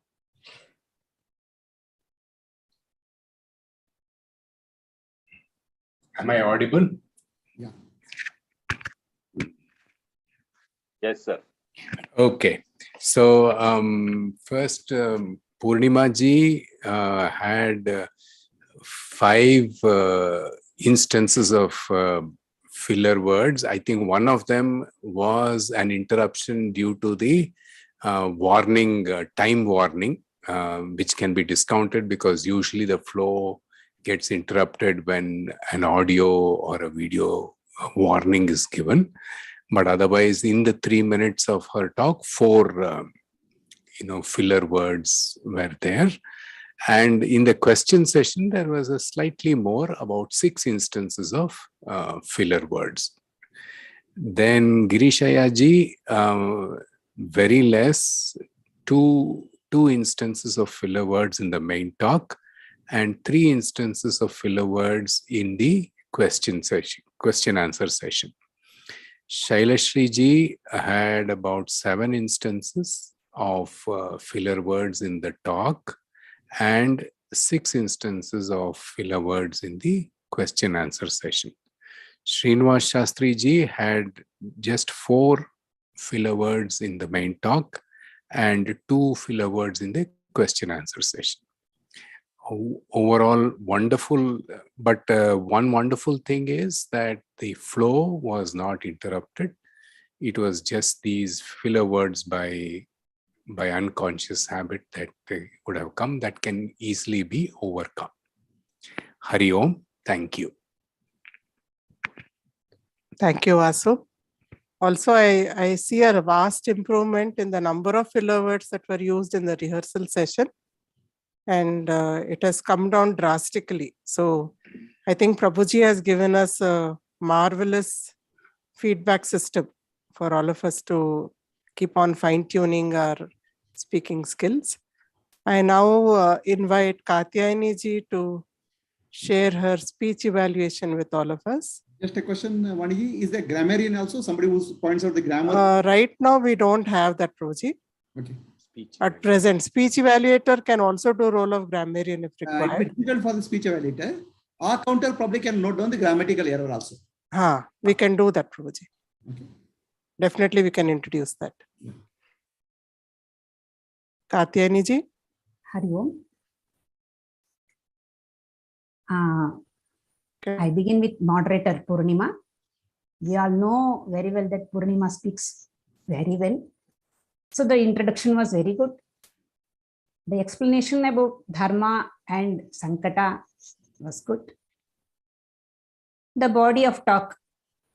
Am I audible? Yeah. Yes, sir. Okay. So first, Purnima ji had 5 instances of filler words. I think one of them was an interruption due to the warning, time warning, which can be discounted because usually the flow gets interrupted when an audio or a video warning is given. But otherwise, in the 3 minutes of her talk, 4 filler words were there. And in the question session, there was a slightly more, about 6 instances of filler words. Then Girishaya ji, very less, two instances of filler words in the main talk, and 3 instances of filler words in the question answer session. Shailashri ji had about 7 instances of filler words in the talk and 6 instances of filler words in the question answer session. Srinivas Shastri ji had just 4 filler words in the main talk and 2 filler words in the question answer session. Overall wonderful, but one wonderful thing is that the flow was not interrupted. It was just these filler words by unconscious habit that would have come, that can easily be overcome. Hari Om. Thank you. Thank you, Vasu. Also, I see a vast improvement in the number of filler words that were used in the rehearsal session. And it has come down drastically. So I think Prabhuji has given us a marvelous feedback system for all of us to keep on fine-tuning our speaking skills. I now invite Katyayani ji to share her speech evaluation with all of us. Just a question, Vaniji, is there grammarian also? Somebody who points out the grammar? Right now, we don't have that, Prabhuji. Okay. At present, speech evaluator can also do role of grammarian if required. It will be difficult for the speech evaluator. Our counter probably can note down the grammatical error also. We can do that, Prabhuji. Okay. Definitely, we can introduce that. Yeah. Katyayani ji. Hari Om. I begin with moderator Purnima. We all know very well that Purnima speaks very well. So the introduction was very good. The explanation about Dharma and Sankata was good. The body of talk,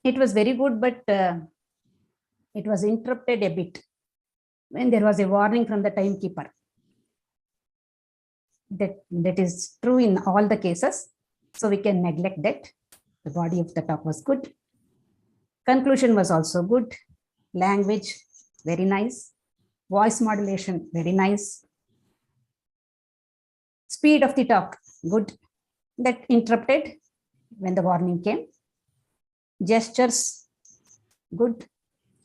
it was very good, but it was interrupted a bit when there was a warning from the timekeeper. That is true in all the cases. So we can neglect that. The body of the talk was good. Conclusion was also good. Language, very nice. Voice modulation, very nice. Speed of the talk, good. That interrupted when the warning came. Gestures, good.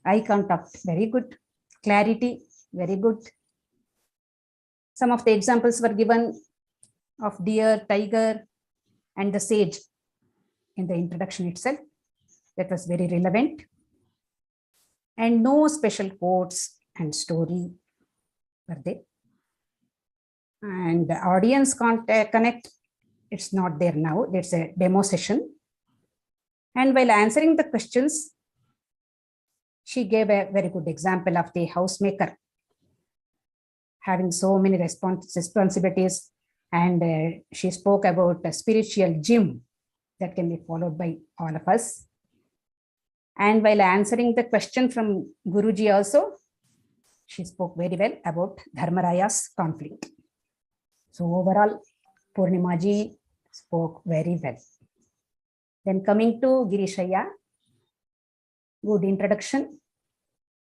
Eye contact, very good. Clarity, very good. Some of the examples were given of deer, tiger, and the sage in the introduction itself. That was very relevant. And no special quotes and story were there. And the audience connect, it's not there now. It's a demo session. And while answering the questions, she gave a very good example of the housemaker having so many responsibilities. And she spoke about a spiritual gym that can be followed by all of us. And while answering the question from Guruji also, she spoke very well about Dharmaraya's conflict. So overall, Purnimaji spoke very well. Then coming to Girishaya, good introduction,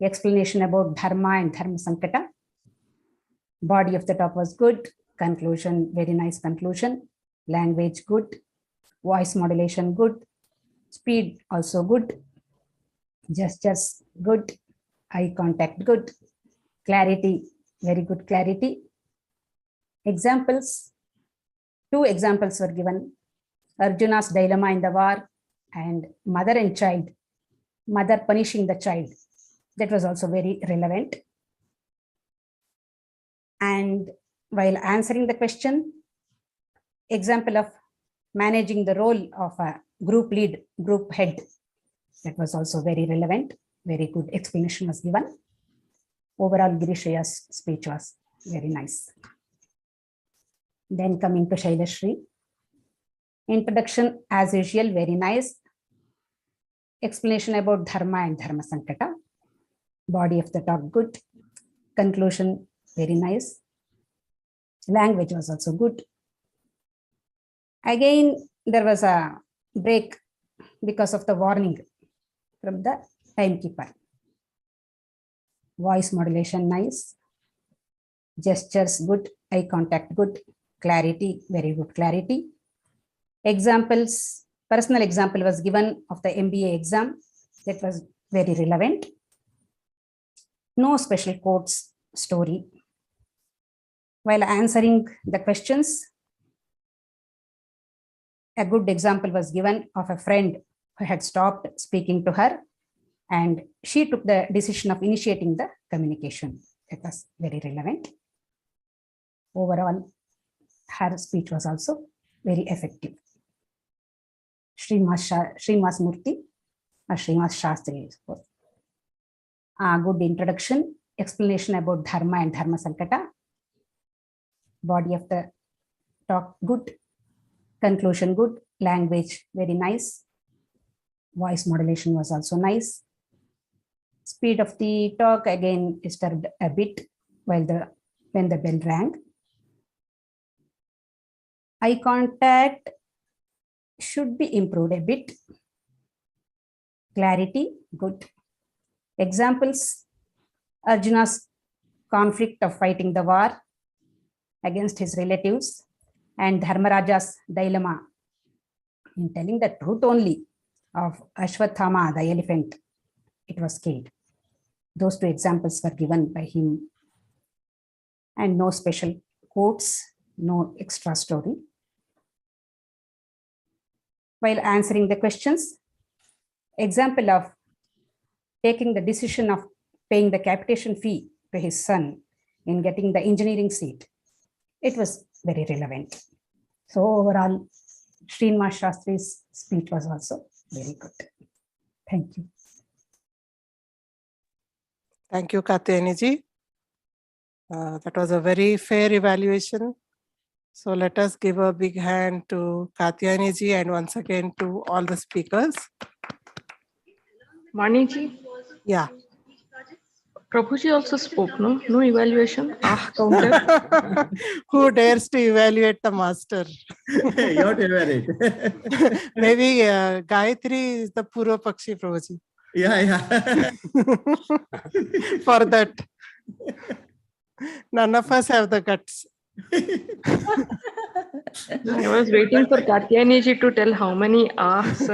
explanation about Dharma and Dharma Sankata. Body of the talk was good, conclusion, very nice conclusion, language good, voice modulation good, speed also good, gestures good, eye contact good, clarity, very good clarity. Examples, 2 examples were given, Arjuna's dilemma in the war and mother and child, mother punishing the child. That was also very relevant. And while answering the question, example of managing the role of a group lead, group head, that was also very relevant. Very good explanation was given. Overall, Girishaya's speech was very nice. Then coming to Shailashri, introduction as usual, very nice. Explanation about Dharma and Dharma Sankata. Body of the talk good. Conclusion very nice. Language was also good. Again, there was a break because of the warning from the timekeeper. Voice modulation nice. Gestures good. Eye contact good. Clarity, very good clarity. Examples, personal example was given of the MBA exam. That was very relevant. No special quotes, story. While answering the questions, a good example was given of a friend who had stopped speaking to her and she took the decision of initiating the communication. That was very relevant. Overall, her speech was also very effective. Srinivas Murthy or Srinivas Shastri. Good introduction, explanation about Dharma and Dharma Sankata. Body of the talk good, conclusion good, language very nice. Voice modulation was also nice. Speed of the talk again disturbed a bit when the bell rang. Eye contact should be improved a bit. Clarity, good. Examples, Arjuna's conflict of fighting the war against his relatives and Dharmaraja's dilemma in telling the truth only of Ashwathama, the elephant, it was killed. Those 2 examples were given by him and no special quotes, no extra story. While answering the questions, example of taking the decision of paying the capitation fee to his son in getting the engineering seat, it was very relevant. So overall, Srinivas Shastri's speech was also very good. Thank you. Thank you, Katyayani-ji. That was a very fair evaluation. So let us give a big hand to Katyayani-ji and once again to all the speakers. Maniji? Yeah. Prabhuji also spoke, no? No evaluation? Counter. Who dares to evaluate the master? You have to evaluate. Maybe Gayatri is the Purva Pakshi, Prabhuji. Yeah. For that. None of us have the guts. I was waiting for Katyayani-ji to tell how many ahs.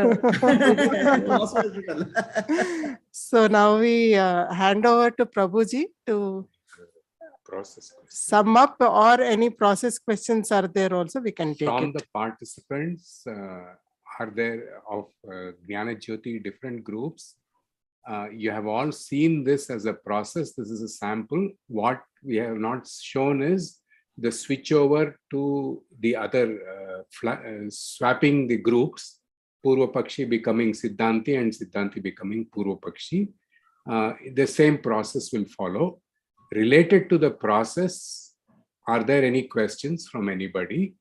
So now we hand over to Prabhuji to process questions. Sum up or any process questions are there also, we can take From it. the participants, are there of Jnana different groups? You have all seen this as a process. This is a sample. What we have not shown is the switch over to the other, swapping the groups, Purva Pakshi becoming Siddhanti and Siddhanti becoming Purva Pakshi. The same process will follow. Related to the process, are there any questions from anybody?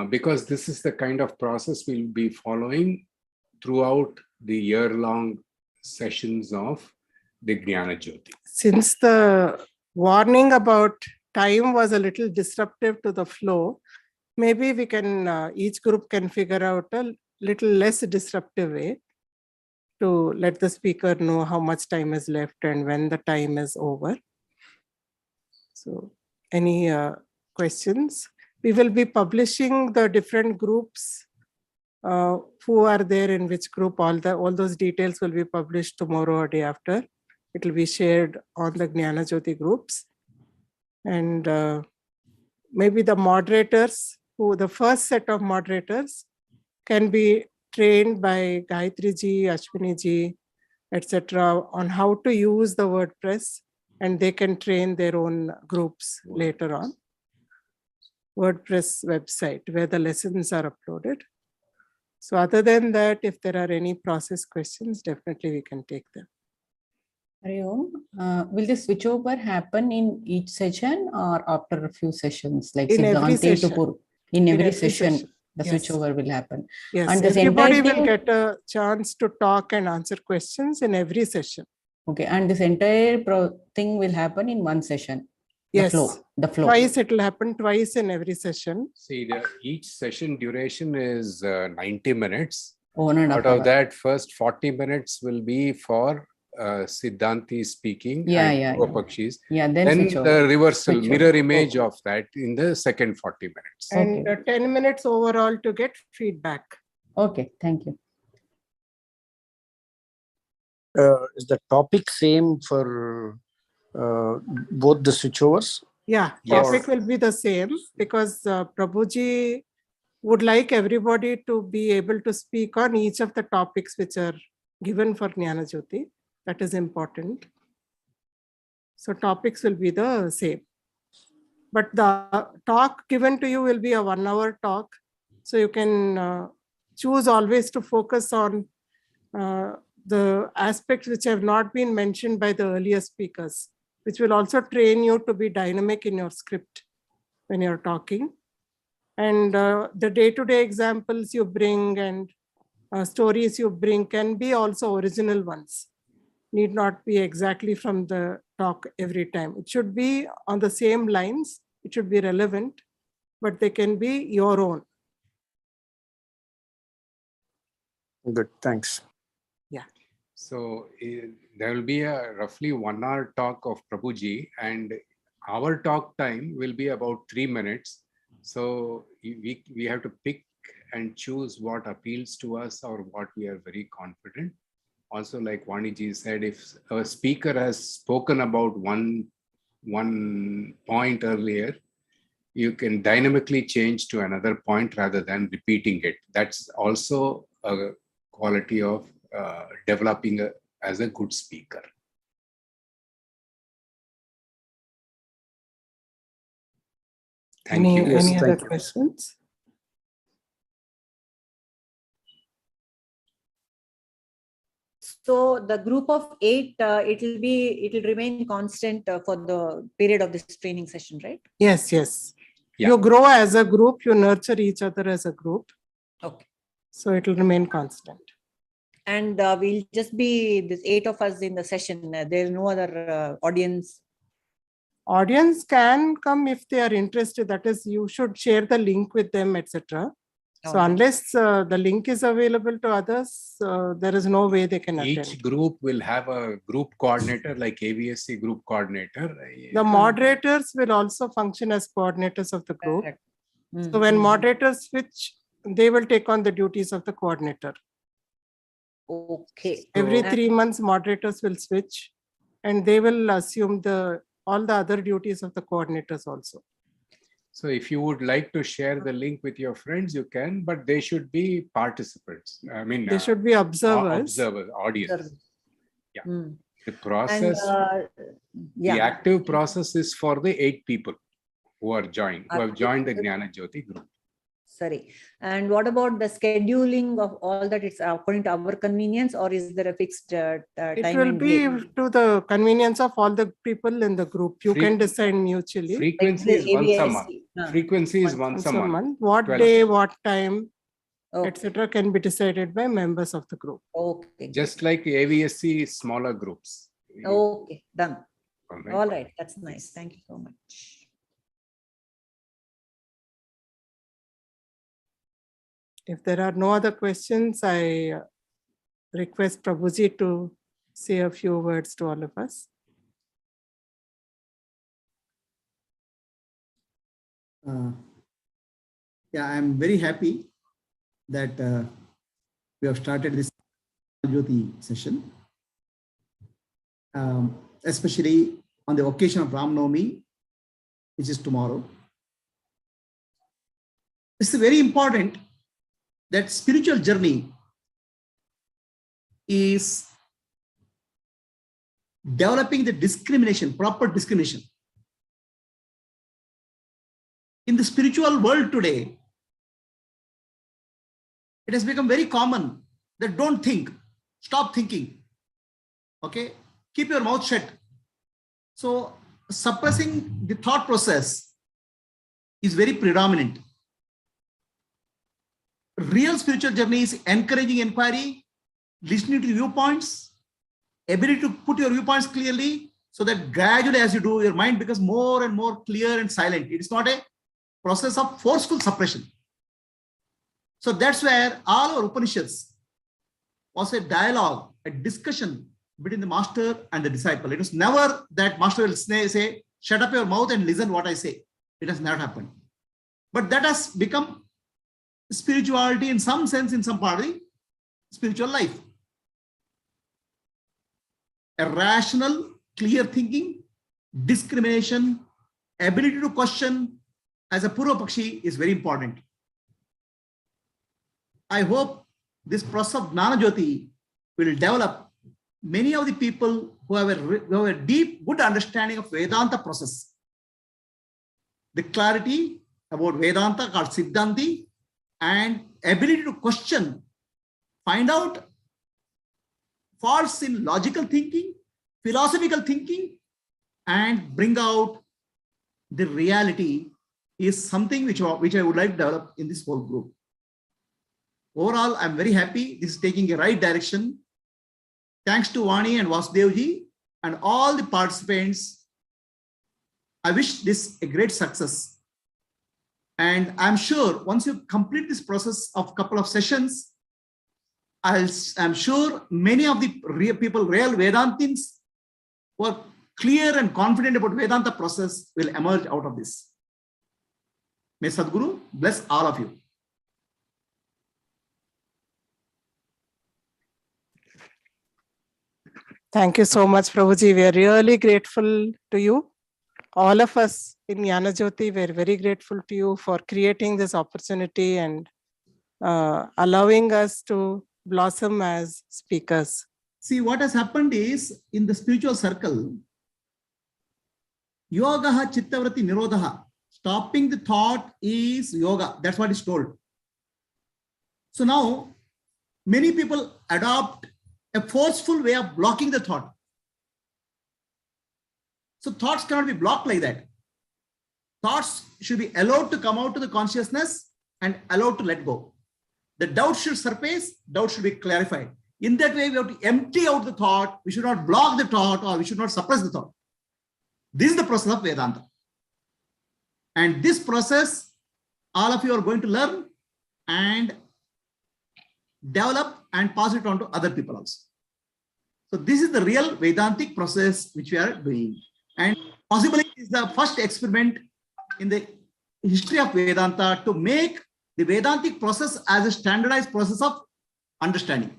Because this is the kind of process we'll be following throughout the year-long sessions of the Jnana Jyoti. Since the warning about time was a little disruptive to the flow, maybe we can, each group can figure out a little less disruptive way to let the speaker know how much time is left and when the time is over. So any questions? We will be publishing the different groups, who are there in which group. All those details will be published tomorrow or day after. It will be shared on the Jnana Jyoti groups. And maybe the moderators, the first set of moderators can be trained by Gayatri ji, Ashwini ji, etc. on how to use the WordPress, and they can train their own groups later on. WordPress website where the lessons are uploaded. So other than that, if there are any process questions, definitely we can take them. Will the switchover happen in each session or after a few sessions? Like in every session. In every session, the yes. switchover will happen. Yes, and everybody will get a chance to talk and answer questions in every session. Okay, and this entire thing will happen in one session. Yes, the flow. Twice it will happen, twice in every session. See, each session duration is 90 minutes. Out of that, first 40 minutes will be for Siddhanti speaking and Pakshis. Then the reversal, mirror image of that in the second 40 minutes. And 10 minutes overall to get feedback. Okay, thank you. Is the topic same for both the switchovers? Yeah, topic will be the same because Prabhuji would like everybody to be able to speak on each of the topics which are given for Jnana Jyoti. That is important. So topics will be the same. But the talk given to you will be a 1 hour talk. So you can choose always to focus on the aspects which have not been mentioned by the earlier speakers, which will also train you to be dynamic in your script when you're talking. And the day-to-day examples you bring and stories you bring can be also original ones. Need not be exactly from the talk every time. It should be on the same lines. It should be relevant, but they can be your own. Good, thanks. Yeah. So there will be a roughly 1 hour talk of Prabhuji, and our talk time will be about 3 minutes. So we have to pick and choose what appeals to us or what we are very confident. Also, like Vaniji said, if a speaker has spoken about one point earlier, you can dynamically change to another point rather than repeating it. That's also a quality of developing as a good speaker. Thank you. Any other questions? So the group of 8, it will remain constant for the period of this training session, right? Yes, yes. Yeah. You grow as a group, you nurture each other as a group. Okay. So it will remain constant. And we'll just be this 8 of us in the session. There is no other audience. Audience can come if they are interested. That is, you should share the link with them, etc. So unless the link is available to others, there is no way they can attend. Each group will have a group coordinator, like AVSC group coordinator. The moderators will also function as coordinators of the group. So when moderators switch, they will take on the duties of the coordinator. Okay. Every 3 months, moderators will switch and they will assume the all the other duties of the coordinators also. So if you would like to share the link with your friends, you can, but they should be participants. I mean, they should be observers. Observers, audience. Yeah. Mm. The process, yeah. the active process is for the 8 people who are joined, who have joined the Jnana-Jyoti group. Sorry. And what about the scheduling of all that? It's according to our convenience, or is there a fixed time? It will be to the convenience of all the people in the group. You can decide mutually. Frequency is once a month. Frequency is once a month. What day, what time, etc. can be decided by members of the group. Okay. Just like AVSC smaller groups. Okay, done. All right. That's nice. Thank you so much. If there are no other questions, I request Prabhuji to say a few words to all of us. Yeah, I'm very happy that we have started this Jyoti session, especially on the occasion of Ram Navami, which is tomorrow. It's very important that spiritual journey is developing the discrimination, proper discrimination. In the spiritual world today, it has become very common that don't think, stop thinking, okay? Keep your mouth shut. So suppressing the thought process is very predominant. Real spiritual journey is encouraging inquiry, listening to viewpoints, ability to put your viewpoints clearly, so that gradually as you do, your mind becomes more and more clear and silent. It is not a process of forceful suppression. So that's where all our Upanishads was a dialogue, a discussion between the master and the disciple. It was never that master will say, shut up your mouth and listen what I say. It has never happened. But that has become spirituality in some sense, in some part of the spiritual life. A rational, clear thinking, discrimination, ability to question as a Purva Pakshi is very important. I hope this process of Jnana-Jyoti will develop many of the people who have a deep, good understanding of Vedanta process. The clarity about Vedanta called Siddhanti, and ability to question, find out faults in logical thinking, philosophical thinking, and bring out the reality is something which I would like to develop in this whole group. Overall, I'm very happy. This is taking a right direction. Thanks to Vani and Vasudevji and all the participants. I wish this a great success. And I'm sure once you complete this process of a couple of sessions, I'm sure many of the real people, real Vedantins who are clear and confident about Vedanta process will emerge out of this. May Sadhguru bless all of you. Thank you so much, Prabhuji. We are really grateful to you. All of us in Jnana-Jyoti, we're very grateful to you for creating this opportunity and allowing us to blossom as speakers. See, what has happened is in the spiritual circle, yogaha chittavrati nirodha, stopping the thought is yoga. That's what is told. So now many people adopt a forceful way of blocking the thought. So thoughts cannot be blocked like that. Thoughts should be allowed to come out to the consciousness and allowed to let go. The doubt should surface, doubt should be clarified. In that way, we have to empty out the thought. We should not block the thought, or we should not suppress the thought. This is the process of Vedanta. And this process, all of you are going to learn and develop and pass it on to other people also. So this is the real Vedantic process which we are doing. And possibly is the first experiment in the history of Vedanta to make the Vedantic process as a standardized process of understanding.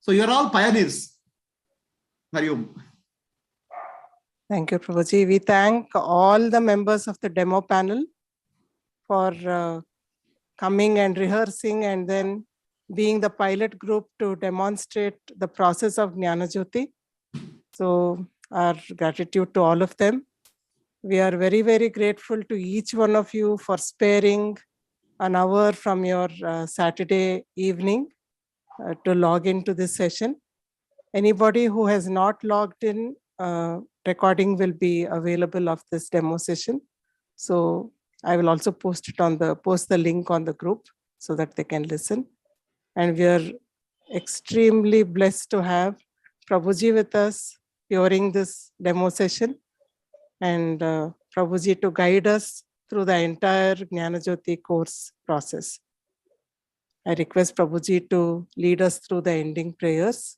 So you're all pioneers. Hari Om. Thank you, Prabhuji. We thank all the members of the demo panel for coming and rehearsing and then being the pilot group to demonstrate the process of Jnana-Jyoti. So our gratitude to all of them. We are very, very grateful to each one of you for sparing an hour from your Saturday evening to log into this session. Anybody who has not logged in, recording will be available of this demo session. So I will also post the link on the group so that they can listen. And we are extremely blessed to have Prabhuji with us during this demo session, and Prabhuji to guide us through the entire Jnana-Jyoti course process. I request Prabhuji to lead us through the ending prayers.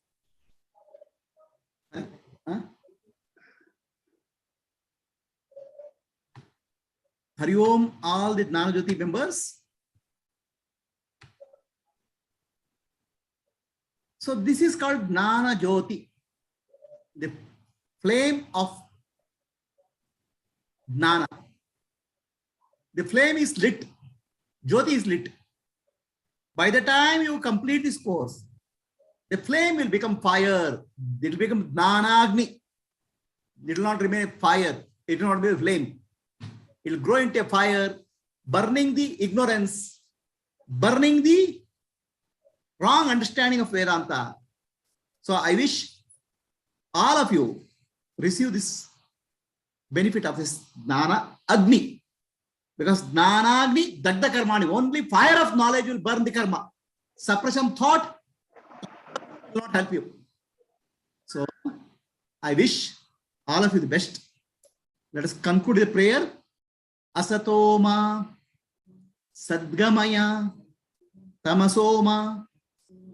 Hari Om, all the Jnana-Jyoti members. So this is called Jnana-Jyoti, the flame of Jnana. The flame is lit, Jyoti is lit. By the time you complete this course, the flame will become fire. It will become Jnana-Agni. It will not remain fire. It will not be a flame. It will grow into a fire, burning the ignorance, burning the wrong understanding of Vedanta. So I wish all of you receive this benefit of this Jnana Agni. Because Jnana Agni, Dagda Karmani, only fire of knowledge will burn the karma. Suppression thought will not help you. So I wish all of you the best. Let us conclude the prayer. Asatoma Sadgamaya Tamasoma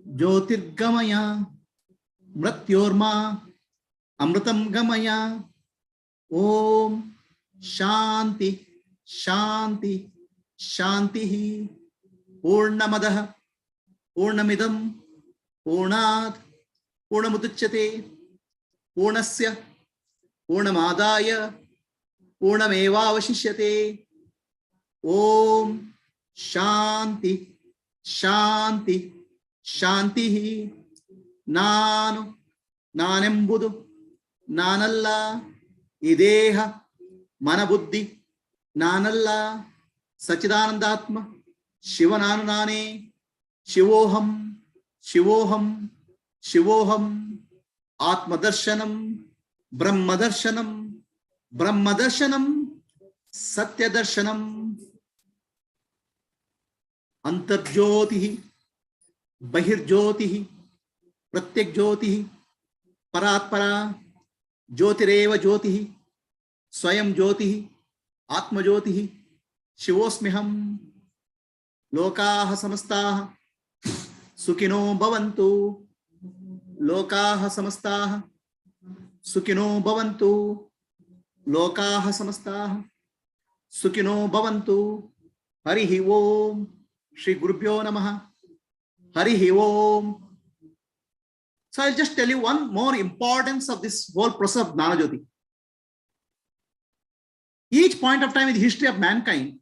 Jyotirgamaya Mrityorma Amritam Gamaya. Om Shanti Shanti Shanti Purnamadaha Purnamidam Purnat Purnamutuchyate Purnasya Purnamadaya Purnameva Vashishyate. Om Shanti Shanti Shanti. Nanu Nanembudu Nanalla Ideha Manabuddhi Nanalla Sachidanandatma Shivananane Shivoham Shivoham Shivoham Atmadarshanam Brahmadarshanam Brahmadarshanam Satyadarshanam Antarjyotihi Bahirjyotihi Pratyakjyotihi Paratpara Jyotireva Jyotihi Swayam Jyotihi Atmajyotihi Shivosmiham Lokaha Samastaha Sukhino Bhavantu Lokaha Samastaha Sukhino Bhavantu Lokaha Samastaha Sukhino Bhavantu. Harihi Om. Shri Gurubhyo Namaha. Harihi Om. So I'll just tell you one more importance of this whole process of Jnana-Jyoti. Each point of time in the history of mankind,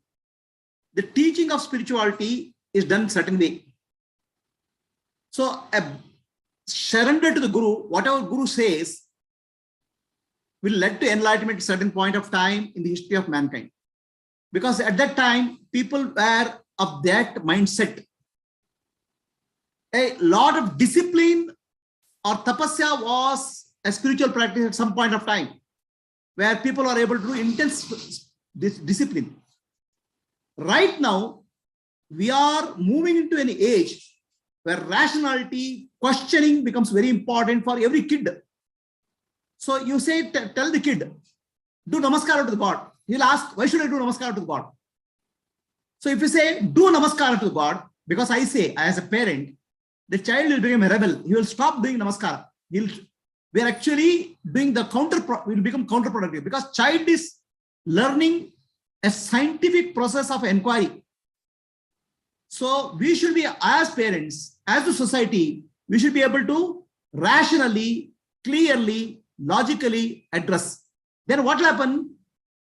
the teaching of spirituality is done certain way. So a surrender to the Guru, whatever Guru says, will lead to enlightenment at a certain point of time in the history of mankind. Because at that time, people were of that mindset. A lot of discipline or tapasya was a spiritual practice at some point of time, where people are able to do intense discipline. Right now, we are moving into an age where rationality, questioning becomes very important for every kid. So you say, tell the kid, do namaskara to the God. He'll ask, why should I do namaskara to the God? So if you say, do namaskara to the God, because I say, as a parent, the child will become a rebel. He will stop doing namaskara. We are actually doing the will become counterproductive, because child is learning a scientific process of inquiry. So we should be, as parents, as a society, we should be able to rationally, clearly, logically address. then what will happen?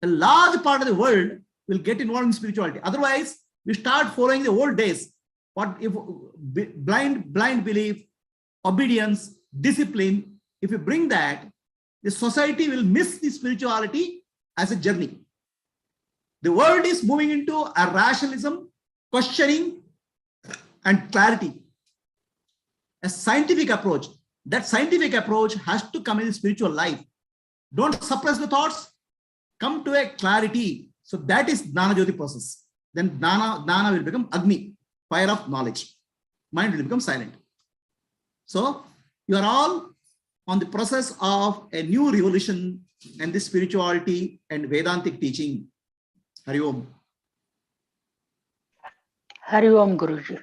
A large part of the world will get involved in spirituality. Otherwise, we start following the old days. What if blind belief, obedience, discipline, if you bring that, the society will miss the spirituality as a journey. The world is moving into a rationalism, questioning, and clarity. A scientific approach. That scientific approach has to come in the spiritual life. Don't suppress the thoughts. Come to a clarity. So that is Jnana Jyoti process. Then Jnana will become Agni, fire of knowledge. Mind will become silent. So you are all on the process of a new revolution in this spirituality and Vedantic teaching. Hari Om. Hari Om, Guruji.